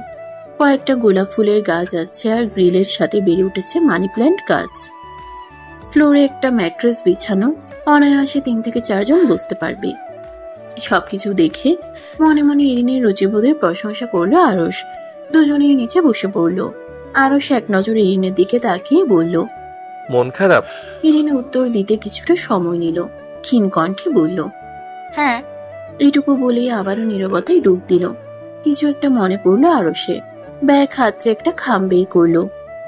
কয়েকটা গোলাপ ফুলের গাছ আছে, আর গ্রিলের সাথে বেড়ে উঠেছে মানি প্ল্যান্ট গাছ। ফ্লোরে একটা ম্যাট্রেস বিছানো, অনায়াসে 3 থেকে 4 জন বসতে পারবে। সবকিছু দেখে মনে মনে ইরিনের রুচিবোধের প্রশংসা করলো আরশ। দুজনেই নিচে বসে পড়লো। আরশ এক নজর ইরিনের দিকে তাকিয়ে বলল, মন খারাপ? ইরিন উত্তর দিতে কিছুটা সময় নিল, ক্ষীণ কণ্ঠে বলল, হ্যাঁ। এইটুকু বলেই আবারও নীরবতায় ডুব দিল। কিছু একটা মনে পড়লো আরশের। ব্যাগ হাতে একটা খাম বের করলো,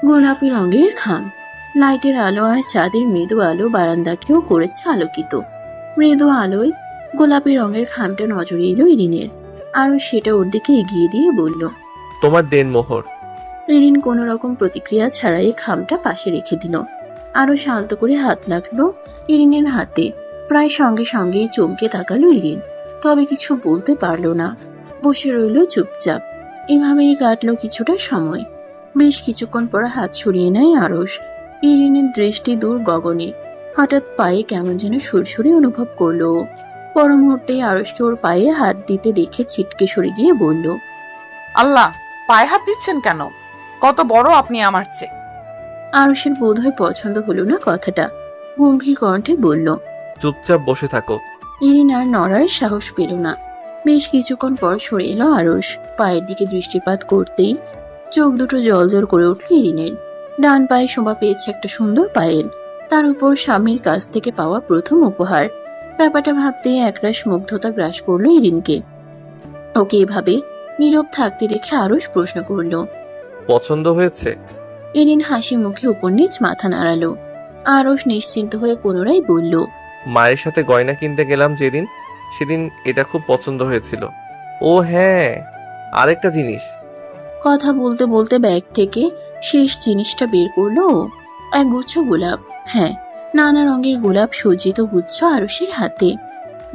গোলাপি রঙের খাম। লাইটের আলো আর চাঁদের মৃদু আলো বারান্দাকেও করেছে আলোকিত। মৃদু আলোয় গোলাপি রঙের খামটা নজরে এলো ইরিনের। আরশ সেটা ওর দিকে এগিয়ে দিয়ে বলল, তোমার দেনমোহর। ইরিন কোন রকম প্রতিক্রিয়া ছাড়াই খামটা পাশে রেখে দিল। আরো শান্ত করে হাত লাগলো ইরিনের হাতে। প্রায় সঙ্গে সঙ্গেই চমকে তাকালো ইরিন, তবে কিছু বলতে পারলো না। বসে রইল চুপচাপ। এভাবেই কাটলো কিছুটা সময়। বেশ কিছুক্ষণ পর হাত সরিয়ে নেয় আরশ। ইরিনের দৃষ্টি দূর গগনে। হঠাৎ পায়ে কেমন যেন সুরসুরি অনুভব করলো। পর মুহূর্তেই আরশকে ওর পায়ে হাত দিতে দেখে ছিটকে সরে গিয়ে বলল, আল্লাহ, পায়ে হাত দিচ্ছেন কেন? কত বড় আপনি আমার চেয়ে। আরশের বোধহয় পছন্দ হলো না কথাটা। গম্ভীর কণ্ঠে বলল, চুপচাপ বসে থাকো। ইরিন আর নড়ার সাহস পেল না। বেশ কিছুক্ষণ পর সরে এলো আরশ। পায়ের দিকে দৃষ্টিপাত করতেই চোখ দুটো জলজল করে উঠল ইরিনের। ডান পায়ে শোভা পেয়েছে একটা সুন্দর পায়েল, তার উপর স্বামীর কাছ থেকে পাওয়া প্রথম উপহার। ব্যাপারটা ভাবতেই একরাশ মুগ্ধতা গ্রাস করলো ইরিনকে। ওকে এভাবে নীরব থাকতে দেখে আরশ প্রশ্ন করলো, পছন্দ হয়েছে? ইরিন হাসি মুখে উপর নিচ মাথা নাড়ালো। আরশ নিশ্চিন্ত হয়ে পুনরায় বলল, মায়ের সাথে গয়না কিনতে গেলাম যেদিন, সেদিন এটা খুব পছন্দ হয়েছিল। ও হ্যাঁ, আরেকটা জিনিস। কথা বলতে বলতে ব্যাগ থেকে শেষ জিনিসটা বের করলো। এক গুচ্ছ গোলাপ। হ্যাঁ, নানা রঙের গোলাপ সজ্জিত গুচ্ছ আরশের হাতে।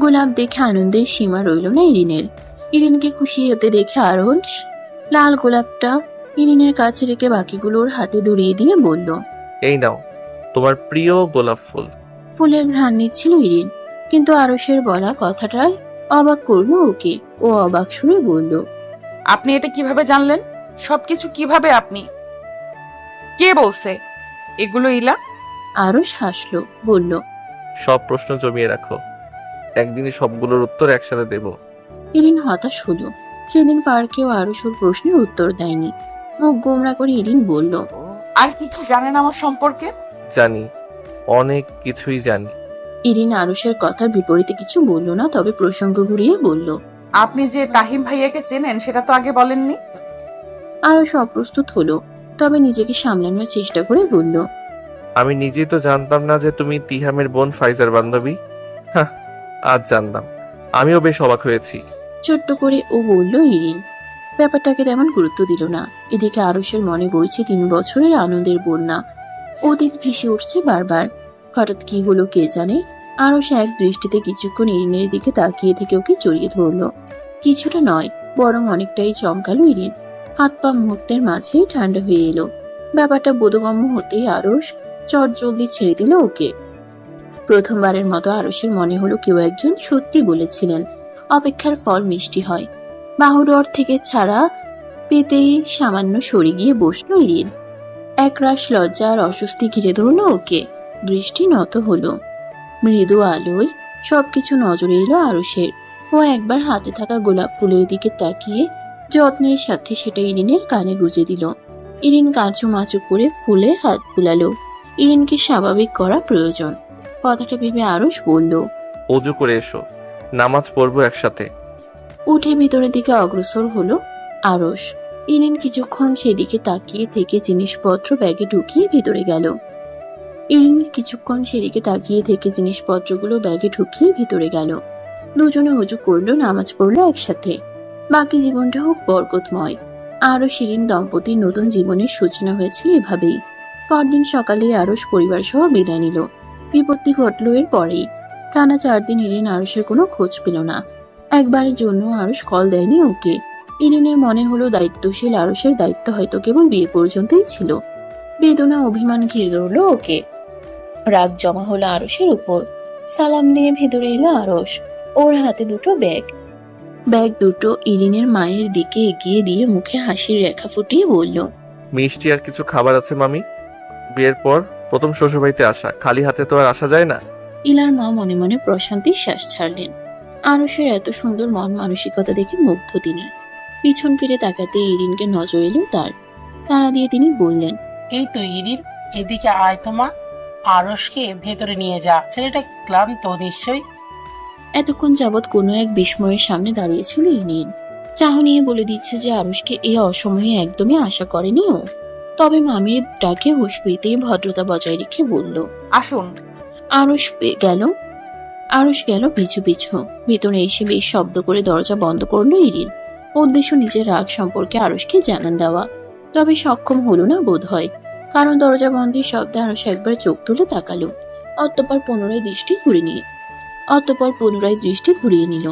গোলাপ দেখে আনন্দের সীমা রইল না ইরিনের। ইরিনকে খুশি হতে দেখে আরশ লাল গোলাপটা ইরিনের কাছে রেখে বাকিগুলোর হাতে ধরিয়ে দিয়ে বলল, এই নাও, তোমার প্রিয় গোলাপ ফুল। ফুলের ঘ্রাণ নিচ্ছিল ইরিন, কিন্তু আরশের বলা কথাটাই অবাক করলো ওকে। ও অবাক সুরে বলল, আপনি এটা কিভাবে জানলেন? সবকিছু কিভাবে আপনি? কে বলছে এগুলো? ইলা? আরশ হাসলো, বলল, সব প্রশ্ন জমিয়ে রাখো, একদিনই সবগুলোর উত্তর একসাথে দেব। ইরিন হতাশ হলো। সেদিন পার্কেও আরশ ওর প্রশ্নের উত্তর দেয়নি। মুখ গোমরা করে ইরিন বলল, আর কি কি জানেন আমার সম্পর্কে? জানি, অনেক কিছুই জানি। ইরিন আরশের কথার বিপরীতে কিছু বলল না, তবে প্রসঙ্গ ঘুরিয়ে বলল, আপনি যে তাহিম ভাইয়াকে চেনেন সেটা তো আগে বলেননি। আরশ অপ্রস্তুত হলো, তবে নিজেকে সামলানোর চেষ্টা করে বলল, আমি নিজেই তো জানতাম না যে তুমি তিহামের বোন ফাইজার বান্ধবী। হ্যাঁ, আজ জানলাম। আমিও বেশ অবাক হয়েছি। ছোট্ট করে ও বলল ইরিন। ব্যাপারটাকে তেমন গুরুত্ব দিল না। এদিকে আরশের মনে বইছে 3 বছরের আনন্দের বন্যা। অতীত ভেসে উঠছে বারবার। হঠাৎ কি হলো কে জানে। আরশ এক দৃষ্টিতে কিছুক্ষণ ইরিনের দিকে তাকিয়ে থেকে ওকে জড়িয়ে ধরল। কিছুটা নয়, বরং অনেকটাই চমকালো ইরিন। হাত পা মুহূর্তের মাঝেই ঠান্ডা হয়ে এলো। ব্যাপারটা বোধগম্য হতেই আরস চট জলদি ছেড়ে দিল ওকে। প্রথমবারের মতো আরসের মনে হলো কেউ একজন সত্যি বলেছিলেন অপেক্ষার ফল মিষ্টি হয়। বাহুডর থেকে ছাড়া পেতেই সামান্য সরে গিয়ে বসলো ইরিন। একরাশ লজ্জা আর অস্বস্তি ঘিরে ধরলো ওকে। দৃষ্টি নত হলো। মৃদু আলোয় সবকিছু নজরে এলো আরসের। ও একবার হাতে থাকা গোলাপ ফুলের দিকে তাকিয়ে যত্নের সাথে সেটা ইরিনের কানে গুজে দিল। ইরিন কাঁচুমাচু করে ফুলে হাত বুলালো। ইরিনকে স্বাভাবিক করা প্রয়োজন। কথাটা ভেবে আরস বলল, অজু করে এসো, নামাজ পড়বো একসাথে। উঠে ভিতরের দিকে অগ্রসর হলো আরস। ইরিন কিছুক্ষণ সেদিকে তাকিয়ে থেকে জিনিসপত্র ব্যাগে ঢুকিয়ে ভিতরে গেল। জিনিসপত্রগুলো ব্যাগে ঢুকিয়ে ভিতরে গেল। দুজনে অজু করলো, নামাজ পড়লো একসাথে। বাকি জীবনটা হোক বরকতময়। আরস ইরিন দম্পতির নতুন জীবনের সূচনা হয়েছিল এভাবেই। পরদিন সকালে আরস পরিবার সহ বিদায় নিল। বিপত্তি ঘটলো এর পরেই। টানা 4 দিন ইরিন আরসের কোনো খোঁজ পেল না। একবারের জন্য আরস কল দেয়নি ওকে। ইরিনের মনে হলো দায়িত্বশীল আরসের দায়িত্ব হয়তো কেবল বিয়ে পর্যন্তই ছিল। বেদনা অভিমান ঘিরে ধরলো ওকে। রাগ জমা হলো আরসের উপর। সালাম দিয়ে ভেতরে এলো আরস। ওর হাতে দুটো ব্যাগ দুটো ইরিনের মায়ের দিকে এগিয়ে দিয়ে মুখে হাসির রেখা ফুটিয়ে বলল, মিষ্টি আর কিছু খাবার আছে মামি। বিয়ের পর প্রথম শ্বশুরবাড়িতে আসা, খালি হাতে তো আর আসা যায় না। ইলার মা মনে মনে প্রশান্তির শ্বাস ছাড়লেন। আরসের এত সুন্দর মন মানসিকতা দেখে মুগ্ধ তিনি। পিছন ফিরে তাকাতে ইরিনকে নজর এলো তার। তাড়া দিয়ে তিনি বললেন, এই তো ইরিন, এদিকে আয় তো মা। আরসকে ভেতরে নিয়ে যা, ছেলেটা ক্লান্ত নিশ্চয়ই। এতক্ষণ যাবৎ কোনো এক বিস্ময়ের সামনে দাঁড়িয়েছিল ইরিন। চাহনিয়ে বলে দিচ্ছে যে আরসকে এই অসময়ে একদমই আশা করেনি ও। তবে মামির ডাকে হুঁশ ফিরতেই ভদ্রতা বজায় রেখে বলল, আসুন। আরস গেল পিছু পিছু। ভিতরে এসে বেশ শব্দ করে দরজা বন্ধ করলো ইরিন। উদ্দেশ্য নিজের রাগ সম্পর্কে আরসকে জানান দেওয়া। তবে সক্ষম হলো না বোধ হয়, কারণ দরজা বন্ধের শব্দে আরস একবার চোখ তুলে তাকালো। অতঃপর পুনরায় দৃষ্টি ঘুরিয়ে নিল।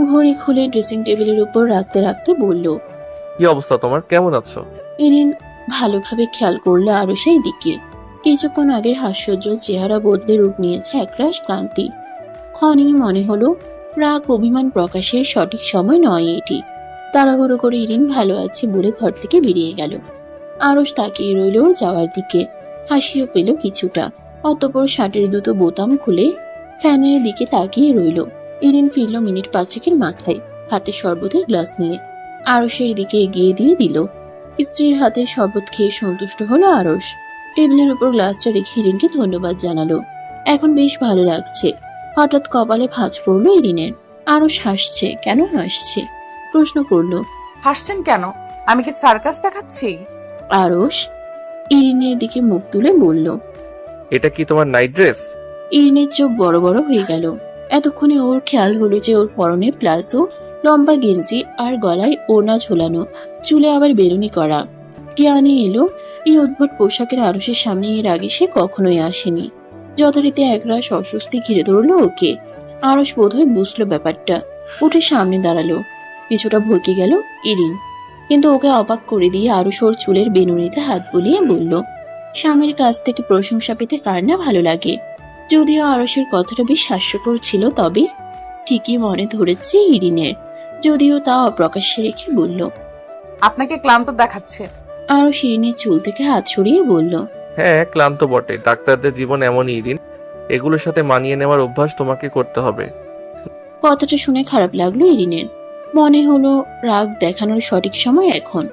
ঘড়ি খুলে ড্রেসিং টেবিলের উপর রাখতে রাখতে বলল, কি অবস্থা তোমার, কেমন আছো? ইরিন ভালোভাবে খেয়াল করলো আরসের দিকে। কিছুক্ষণ আগের হাস্যোজ্জ্বল চেহারা বদলে রূপ নিয়েছে একরাশ ক্লান্তি। ক্ষণেই মনে হলো রাগ অভিমান প্রকাশের সঠিক সময় নয় এটি। তাড়াহুড়ো করে ইরিন ভালো আছে বলে ঘর থেকে বেরিয়ে গেল। আরস তাকিয়ে রইল ওর যাওয়ার দিকে। হাসিও পেল কিছুটা। অতঃপর শার্টের দুটো বোতাম খুলে ফ্যানের দিকে তাকিয়ে রইল। ইরিন ফিরল মিনিট 5 মাথায়, হাতে শরবতের গ্লাস নিয়ে। আরসের দিকে এগিয়ে দিয়ে দিল। স্ত্রীর হাতে শরবত খেয়ে সন্তুষ্ট হলো আরস। টেবিলের উপর গ্লাসটা রেখে ইরিনকে ধন্যবাদ জানালো। এখন বেশ ভালো লাগছে। হঠাৎ কপালে ভাঁজ পড়লো ইরিনের। আরস হাসছে। কেন হাসছে প্রশ্ন করলো। হাসছেন কেন? আমি কি সার্কাস দেখাচ্ছি? আরস ইরিনের দিকে মুখ তুলে বলল, এটা কি তোমার নাইট ড্রেস? ইরিনের চোখ বড় বড় হয়ে গেল। এতক্ষণে ওর খেয়াল হলো যে ওর পরনে প্লাজো, লম্বা গেঞ্জি আর গলায় ওড়না ঝোলানো, চুলে আবার বেরুনি করা। জ্ঞানে এলো এই অদ্ভুত পোশাকের আরসের সামনে এর আগে সে কখনোই আসেনি। যথারীতি একরাশ অস্বস্তি ঘিরে ধরলো ওকে। আরস বোধহয় বুঝলো ব্যাপারটা। উঠে সামনে দাঁড়ালো। কিছুটা ভরকে গেল ইরিন, কিন্তু ওকে অবাক করে দিয়ে আরস ওর চুলের বেনুনিতে হাত বুলিয়ে বলল, স্বামীর কাছ থেকে প্রশংসা পেতে কার না ভালো লাগে। যদিও আরসের কথাটা বেশ হাস্যকর ছিল, তবে ঠিকই মনে ধরেছে ইরিনের। যদিও তা অপ্রকাশ্যে রেখে বলল, আপনাকে ক্লান্ত দেখাচ্ছে। আরস ইরিনের চুল থেকে হাত সরিয়ে বলল, হ্যাঁ, ক্লান্ত বটে। ডাক্তারদের জীবন এমনই ইরিন, এগুলোর সাথে মানিয়ে নেওয়ার অভ্যাস তোমাকে করতে হবে। কথাটা শুনে খারাপ লাগলো ইরিনের। মনে হলো রাগ দেখানোর সঠিক সময় এখন।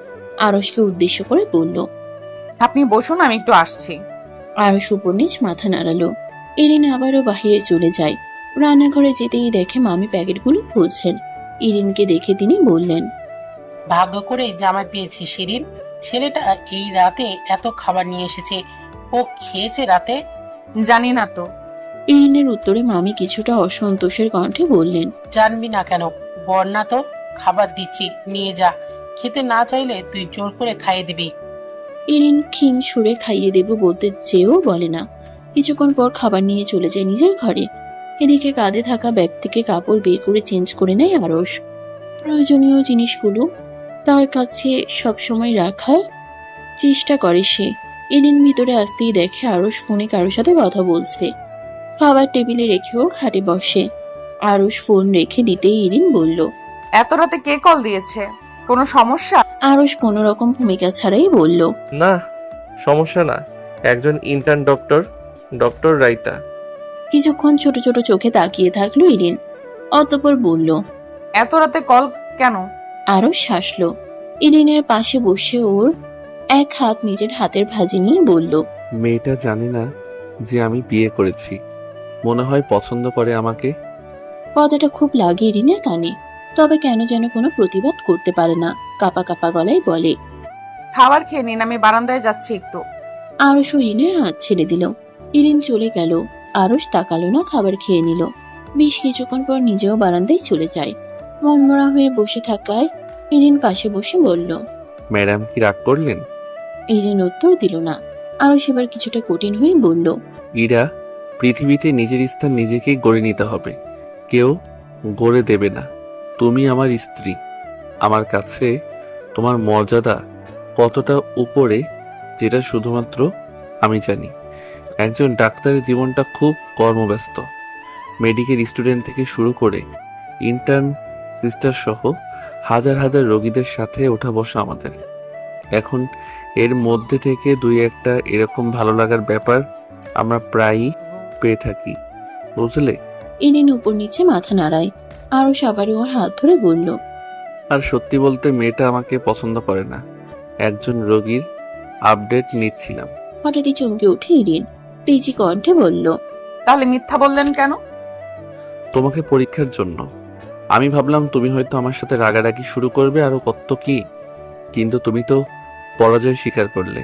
আরসকে উদ্দেশ্য করে বলল, আপনি বসুন, আমি একটু আসছি। আরস উপর নিচ মাথা নাড়ালো। ইরিন আবারও বাহিরে চলে যায়। রান্নাঘরে যেতেই দেখে মামি প্যাকেটগুলো খুলছেন। ইরিনকে দেখে তিনি বললেন, ভাগ্য করে জামাই পেয়েছি শিরিন। ছেলেটা এই রাতে এত খাবার নিয়ে এসেছে। ও খেয়েছে রাতে? জানি না তো। ইরিনের উত্তরে মামি কিছুটা অসন্তোষের কণ্ঠে বললেন, জানবি না কেন? বর্ণা তো খাবার দিচ্ছি, নিয়ে যা। খেতে না চাইলে তুই জোর করে খাইয়ে দিবি। ইরিন ক্ষীণ সুরে খাইয়ে দেব বলতে চেয়েও বলে না। কিছুক্ষণ পর খাবার নিয়ে চলে যায় নিজের ঘরে। এদিকে কাঁধে থাকা ব্যাগ থেকে কাপড় বের করে চেঞ্জ করে নেয় আরস। প্রয়োজনীয় জিনিসগুলো তার কাছে সবসময় রাখার চেষ্টা করে সে। ইরিন ভিতরে আসতেই দেখে আরুষ ফোনে কারোর সাথে কথা বলছে। খাবার টেবিলে রেখেও খাটে বসে। আরুষ ফোন রেখে দিতেই ইরিন বলল, এত রাতে কে কল দিয়েছে? কোনো সমস্যা? আরুষ কোনো রকম ভূমিকা ছাড়াই বলল, না, সমস্যা না। একজন ইন্টার্ন ডক্টর রাইতা। কিছুক্ষণ ছোট ছোট চোখে তাকিয়ে থাকলো ইরিন, অতঃপর বলল, এত রাতে কল কেন? আরুষ হাসল। ইরিনের পাশে বসে ওর এক হাত নিজের হাতের ভাঁজে নিয়ে বলল, মেয়েটা জানে না যে আমি বিয়ে করেছি। মনে হয় পছন্দ করে আমাকে। কথাটা খুব লাগে ইরিনের কানে, তবে কেন যেন কোনো প্রতিবাদ করতে পারে না। কাপা কাপা গলায় বলে, খাবার খেয়ে নিন, আমি বারান্দায় যাচ্ছি একটু। আরুষ ইরিনের হাত ছেড়ে দিল। ইরিন চলে গেল। আরুষ তাকালো না, খাবার খেয়ে নিল। বেশ কিছুক্ষণ পর নিজেও বারান্দায় চলে যায়। মনমরা হয়ে বসে থাকায় ইরিন পাশে বসে বলল, ম্যাডাম কি রাগ করলেন? ইরিন উত্তর দিল না। আরুষ এবার কিছুটা কঠিন হয়ে বলল, ইরা, পৃথিবীতে নিজের স্থান নিজেকেই গড়ে নিতে হবে, কেউ গড়ে দেবে না। তুমি আমার স্ত্রী। আমার কাছে তোমার মর্যাদা কতটা উপরে যেটা শুধুমাত্র আমি জানি। একজন ডাক্তারের জীবনটা খুব কর্মব্যস্ত। মেডিকেল স্টুডেন্ট থেকে শুরু করে ইন্টার্ন, সিস্টার সহ হাজার হাজার রোগীদের সাথে ওঠা বসা আমাদের। এখন এর মধ্যে থেকে দুই একটা এরকম ভালো লাগার ব্যাপার আমরা প্রায়ই পেয়ে থাকি, বুঝলে? ইরিন উপর নিচে মাথা নাড়ায়। আরুষ আবারও ওর হাত ধরে বলল, আর সত্যি বলতে মেয়েটা আমাকে পছন্দ করে না। একজন রোগীর আপডেট নিচ্ছিলাম। হঠাৎই চমকে উঠে ইরিন তেজি কণ্ঠে বলল, তাহলে মিথ্যা বললেন কেন? তোমাকে পরীক্ষার জন্য। আমি ভাবলাম তুমি হয়তো আমার সাথে রাগারাগি শুরু করবে, আরো কত কি, কিন্তু তুমি তো পরাজয় স্বীকার করলে।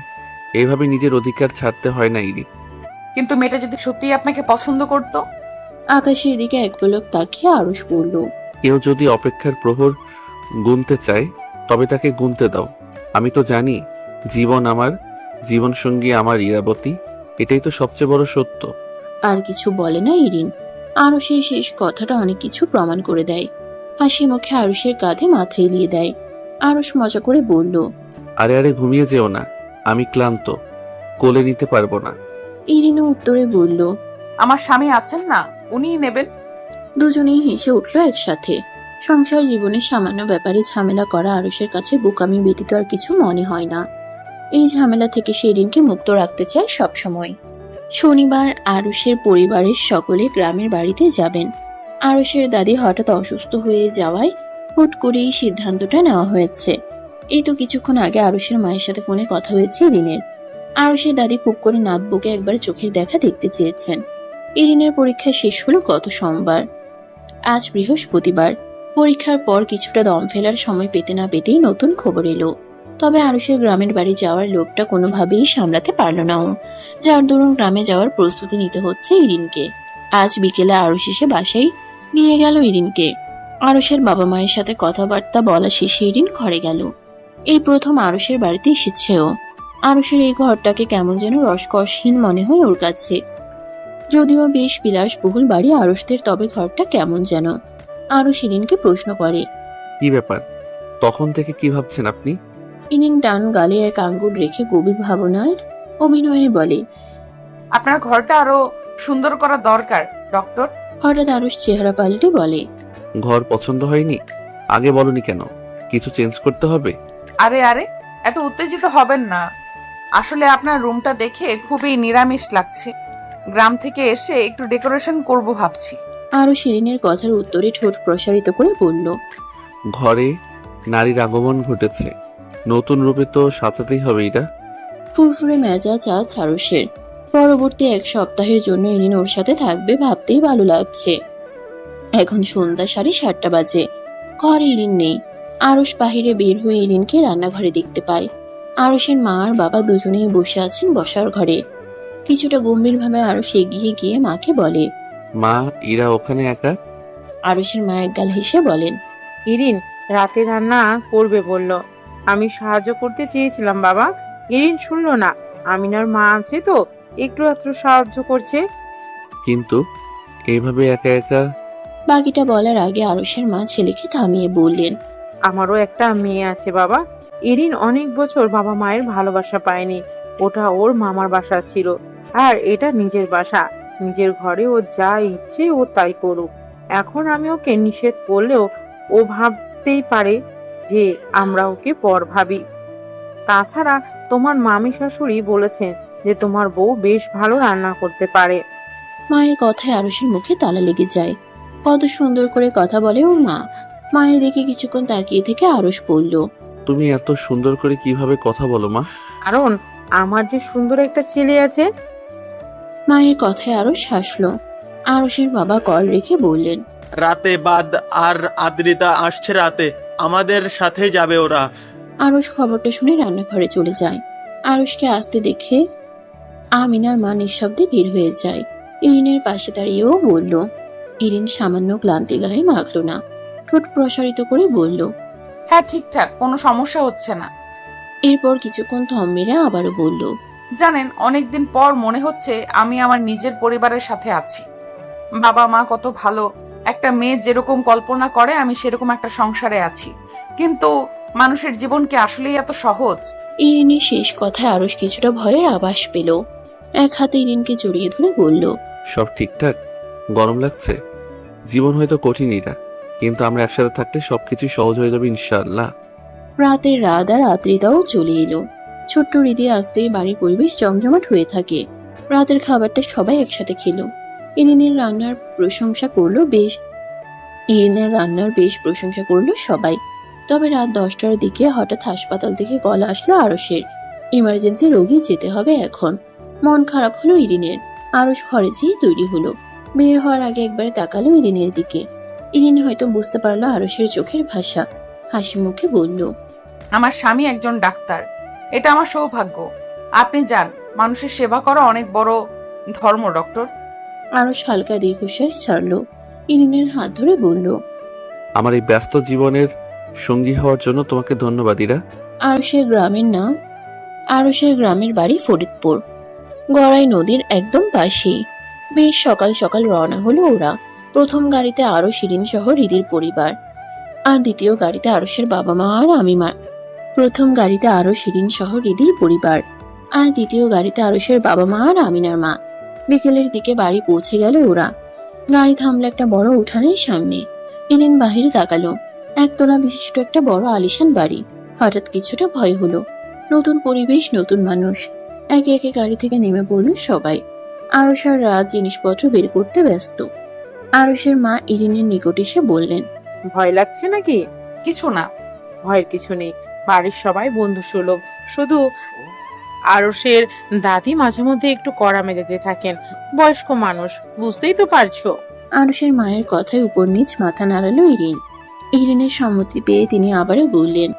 এইভাবে নিজের অধিকার ছাড়তে হয় না ইরি। কিন্তু মেয়েটা যদি সত্যিই আপনাকে পছন্দ করতো? আকাশের দিকে এক পলক তাকিয়ে আরুষ বলল, কেউ যদি অপেক্ষার প্রহর গুনতে চায় তবে তাকে গুনতে দাও। আমি তো জানি জীবন আমার, জীবন সঙ্গী আমার ইরাবতী। এটাই তো সবচেয়ে বড় সত্য। আর কিছু বলে না ইরিন। আরুষের শেষ কথাটা অনেক কিছু প্রমাণ করে দেয়। হাসি মুখে আরুষের কাঁধে মাথা এলিয়ে দেয়। আরুষ মজা করে বলল, আরে ঘুমিয়ে যেও না, আমি ক্লান্ত, কোলে নিতে পারবো না। ইরিনও উত্তরে বলল, আমার স্বামী আছেন না, উনিই নেবেন। দুজনেই হেসে উঠল একসাথে। সংসার জীবনের সামান্য ব্যাপারে ঝামেলা করা আরুষের কাছে বোকামি ব্যতীত আর কিছু মনে হয় না। এই ঝামেলা থেকে সে ইরিনকে মুক্ত রাখতে চায় সবসময়। শনিবার আরুষের পরিবারের সকলে গ্রামের বাড়িতে যাবেন। আরুষের দাদি হঠাৎ অসুস্থ হয়ে যাওয়ায় হুট করে এই সিদ্ধান্তটা নেওয়া হয়েছে। এই তো কিছুক্ষণ আগে আরুষের মায়ের সাথে ফোনে কথা হয়েছে ইরিনের। আরুষের দাদি খুব করে নাত বুকে একবার চোখের দেখা দেখতে চেয়েছেন। ইরিনের পরীক্ষা শেষ হলো গত সোমবার। আজ বৃহস্পতিবার। পরীক্ষার পর কিছুটা দম ফেলার সময় পেতে না পেতেই নতুন খবর এলো। তবে আরুষের গ্রামের বাড়ি যাওয়ার লোভটা কোনোভাবেই সামলাতে পারল না ও, যার দরুন গ্রামে যাওয়ার প্রস্তুতি নিতে হচ্ছে ইরিনকে। আজ বিকেলে আরুষ এসে বাসায় নিয়ে গেল ইরিনকে। আরুষের বাবা মায়ের সাথে কথাবার্তা বলা শেষে ইরিন ঘরে গেল। এই প্রথম আরুষের বাড়িতে এসেছে ও। আরুষের এই ঘরটাকে কেমন যেন রসকসহীন মনে হয় ওর কাছে। যদিও বেশ বিলাসবহুল বাড়ি আরুষদের, তবে ঘরটা কেমন যেন। আরুষ ইরিনকে প্রশ্ন করে, কি ব্যাপার, তখন থেকে কি ভাবছেন আপনি? ইরিন ডান গালে এক আঙ্গুল রেখে গভীর ভাবনার অভিনয়ে বলে, আপনার ঘরটা আরো সুন্দর করা দরকার ডক্টর। হঠাৎ আরুষ চেহারা পাল্টে বলে, ঘর পছন্দ হয়নি? আগে বলনি কেন? কিছু চেঞ্জ করতে হবে? আরে এত উত্তেজিত হবেন না। আসলে আপনার রুমটা দেখে খুবই নিরামিষ লাগছে। গ্রাম থেকে এসে একটু ডেকোরেশন করব ভাবছি। আরুষ ইরিনের কথার উত্তরে ঠোঁট প্রসারিত করে বলল, ঘরে নারীর আগমন ঘটেছে, নতুন রূপে তো সাজাতেই হবে। এটা ফুরফুরে মেজাজ আজ আরুষের। পরবর্তী এক সপ্তাহের জন্য ইরিন ওর সাথে থাকবে ভাবতেই ভালো লাগছে। এখন সন্ধ্যা 7:30 বাজে। ঘরে ইরিন নেই। আরুষ বাহিরে বের হয়ে ইরিনকে রান্নাঘরে দেখতে পায়। আরুষের মা আর বাবা দুজনেই বসে আছেন বসার ঘরে। কিছুটা গম্ভীরভাবে আরুষ এগিয়ে গিয়ে মাকে বলে, মা, ইরা ওখানে একা? আরুষের মা একগাল হেসে বলেন, ইরিন রাতে রান্না করবে বলল, আমি সাহায্য করতে চেয়েছিলাম বাবা। ইরিন শুনলো না। আমিনার মা আছে তো, একটু একটু সাহায্য করছে। কিন্তু এইভাবে একা একা। বাকিটা বলার আগে আরুষের মা ছেলেকে থামিয়ে বললেন, আমারও একটা মেয়ে আছে বাবা, ইরিন অনেক বছর বাবা মায়ের ভালোবাসা পায়নি। ওটা ওর মামার বাসা ছিল, আর এটা নিজের বাসা। নিজের ঘরে ও যা ইচ্ছে ও তাই করুক। এখন আমি ওকে নিষেধ করলেও ও ভাবতেই পারে যে আমরা ওকে পর ভাবি। তাছাড়া তোমার মামি শাশুড়ি বলেছেন যে তোমার বউ বেশ ভালো রান্না করতে পারে। মায়ের কথায় আরুষের মুখে তালা লেগে যায়। কত সুন্দর করে কথা বলে ওর মা। মায়ের দিকে কিছুক্ষণ তাকিয়ে থেকে আরুষ বলল, তুমি এত সুন্দর করে কিভাবে কথা বলো মা? কারণ আমার যে সুন্দর একটা ছেলে আছে। মায়ের কথায় আরুষ হাসলো। আরুষের বাবা কল রেখে বললেন, রাতে বাদ আর আদ্রিতা আসছে রাতে, আমাদের সাথে যাবে ওরা। আরুষ খবরটা শুনে রান্নাঘরে চলে যায়। আরুষকে আসতে দেখে আমিনার মা নিঃশব্দে বের হয়ে যায়। ইরিনের পাশে দাঁড়িয়েও বলল। ইরিন সামান্য ক্লান্তি গায়ে মাখল না, ঠোঁট প্রসারিত করে বলল, হ্যাঁ ঠিকঠাক, কোনো সমস্যা হচ্ছে না। এরপর কিছুক্ষণ থম মেরে আবারও বলল, জানেন, অনেকদিন পর মনে হচ্ছে আমি আমার নিজের পরিবারের সাথে আছি। বাবা মা কত ভালো, একটা মেয়ে যেরকম কল্পনা করে আমি সেরকম একটা সংসারে আছি। কিন্তু মানুষের জীবন কি আসলেই এত সহজ? ইরিনের শেষ কথায় আরুষ কিছুটা ভয়ের আভাস পেল। এক হাতে ইরিনকে জড়িয়ে ধরে বলল, সব ঠিকঠাক? গরম লাগছে? জীবন হয়তো কঠিনই না, কিন্তু আমরা একসাথে থাকলে সবকিছু সহজ হয়ে যাবে ইনশাআল্লাহ। রাতের রাত আর আদ্রিতাও চলে এলো। ছোট্ট হৃদয়ে আসতেই বাড়ির পরিবেশ জমজমাট হয়ে থাকে। রাতের খাবারটা সবাই একসাথে খেলো। ইরিনের রান্নার বেশ প্রশংসা করলো সবাই। তবে রাত 10টার দিকে হঠাৎ হাসপাতাল থেকে কল আসলো আরুষের। ইমার্জেন্সি রোগী যেতে হবে এখন। মন খারাপ হলো ইরিনের। আরুষ ঘরে যেয়ে তৈরি হলো। বের হওয়ার আগে একবার তাকালো ইরিনের দিকে। ইরিন হয়তো বুঝতে পারলো আরুষের চোখের ভাষা। হাসি মুখে বলল, আমার স্বামী একজন ডাক্তার, এটা আমার সৌভাগ্য। আপনি যান, মানুষের সেবা করা অনেক বড় ধর্ম ডক্টর। আরুষ হালকা দীর্ঘশ্বাস ছাড়লো। ইরিনের হাত ধরে বলল, আমার এই ব্যস্ত জীবনের সঙ্গী হওয়ার জন্য তোমাকে ধন্যবাদ ইরা। আরুষের গ্রামের বাড়ি ফরিদপুর, গড়াই নদীর একদম পাশেই। বেশ সকাল সকাল রওনা হলো ওরা। প্রথম গাড়িতে আরুষ, ইরিন সহ হৃদির পরিবার, আর দ্বিতীয় গাড়িতে আরুষের বাবা মা আর আমিনার মা। বিকেলের দিকে বাড়ি পৌঁছে গেল ওরা। গাড়ি থামলো একটা বড় উঠানের সামনে। ইরিন বাহিরে তাকালো। একতলা বিশিষ্ট একটা বড় আলিশান বাড়ি। হঠাৎ কিছুটা ভয় হলো। নতুন পরিবেশ, নতুন মানুষ। একে একে গাড়ি থেকে নেমে পড়ল সবাই। আরুষ আর রাত জিনিসপত্র বের করতে ব্যস্ত। আরুষের মা ইরিনের নিকট এসে বললেন, ভয় লাগছে নাকি? কিছু না। ভয়ের কিছু নেই, বাড়ির সবাই বন্ধু সুলভ। শুধু আরুষের দাদি মাঝে মধ্যে একটু কড়া মেজাজে থাকেন। বয়স্ক মানুষ, বুঝতেই তো পারছো। আরুষের মায়ের কথায় উপর নিচ মাথা নাড়ালো ইরিন। ইরিনের সম্মতি পেয়ে তিনি আবারও বললেন,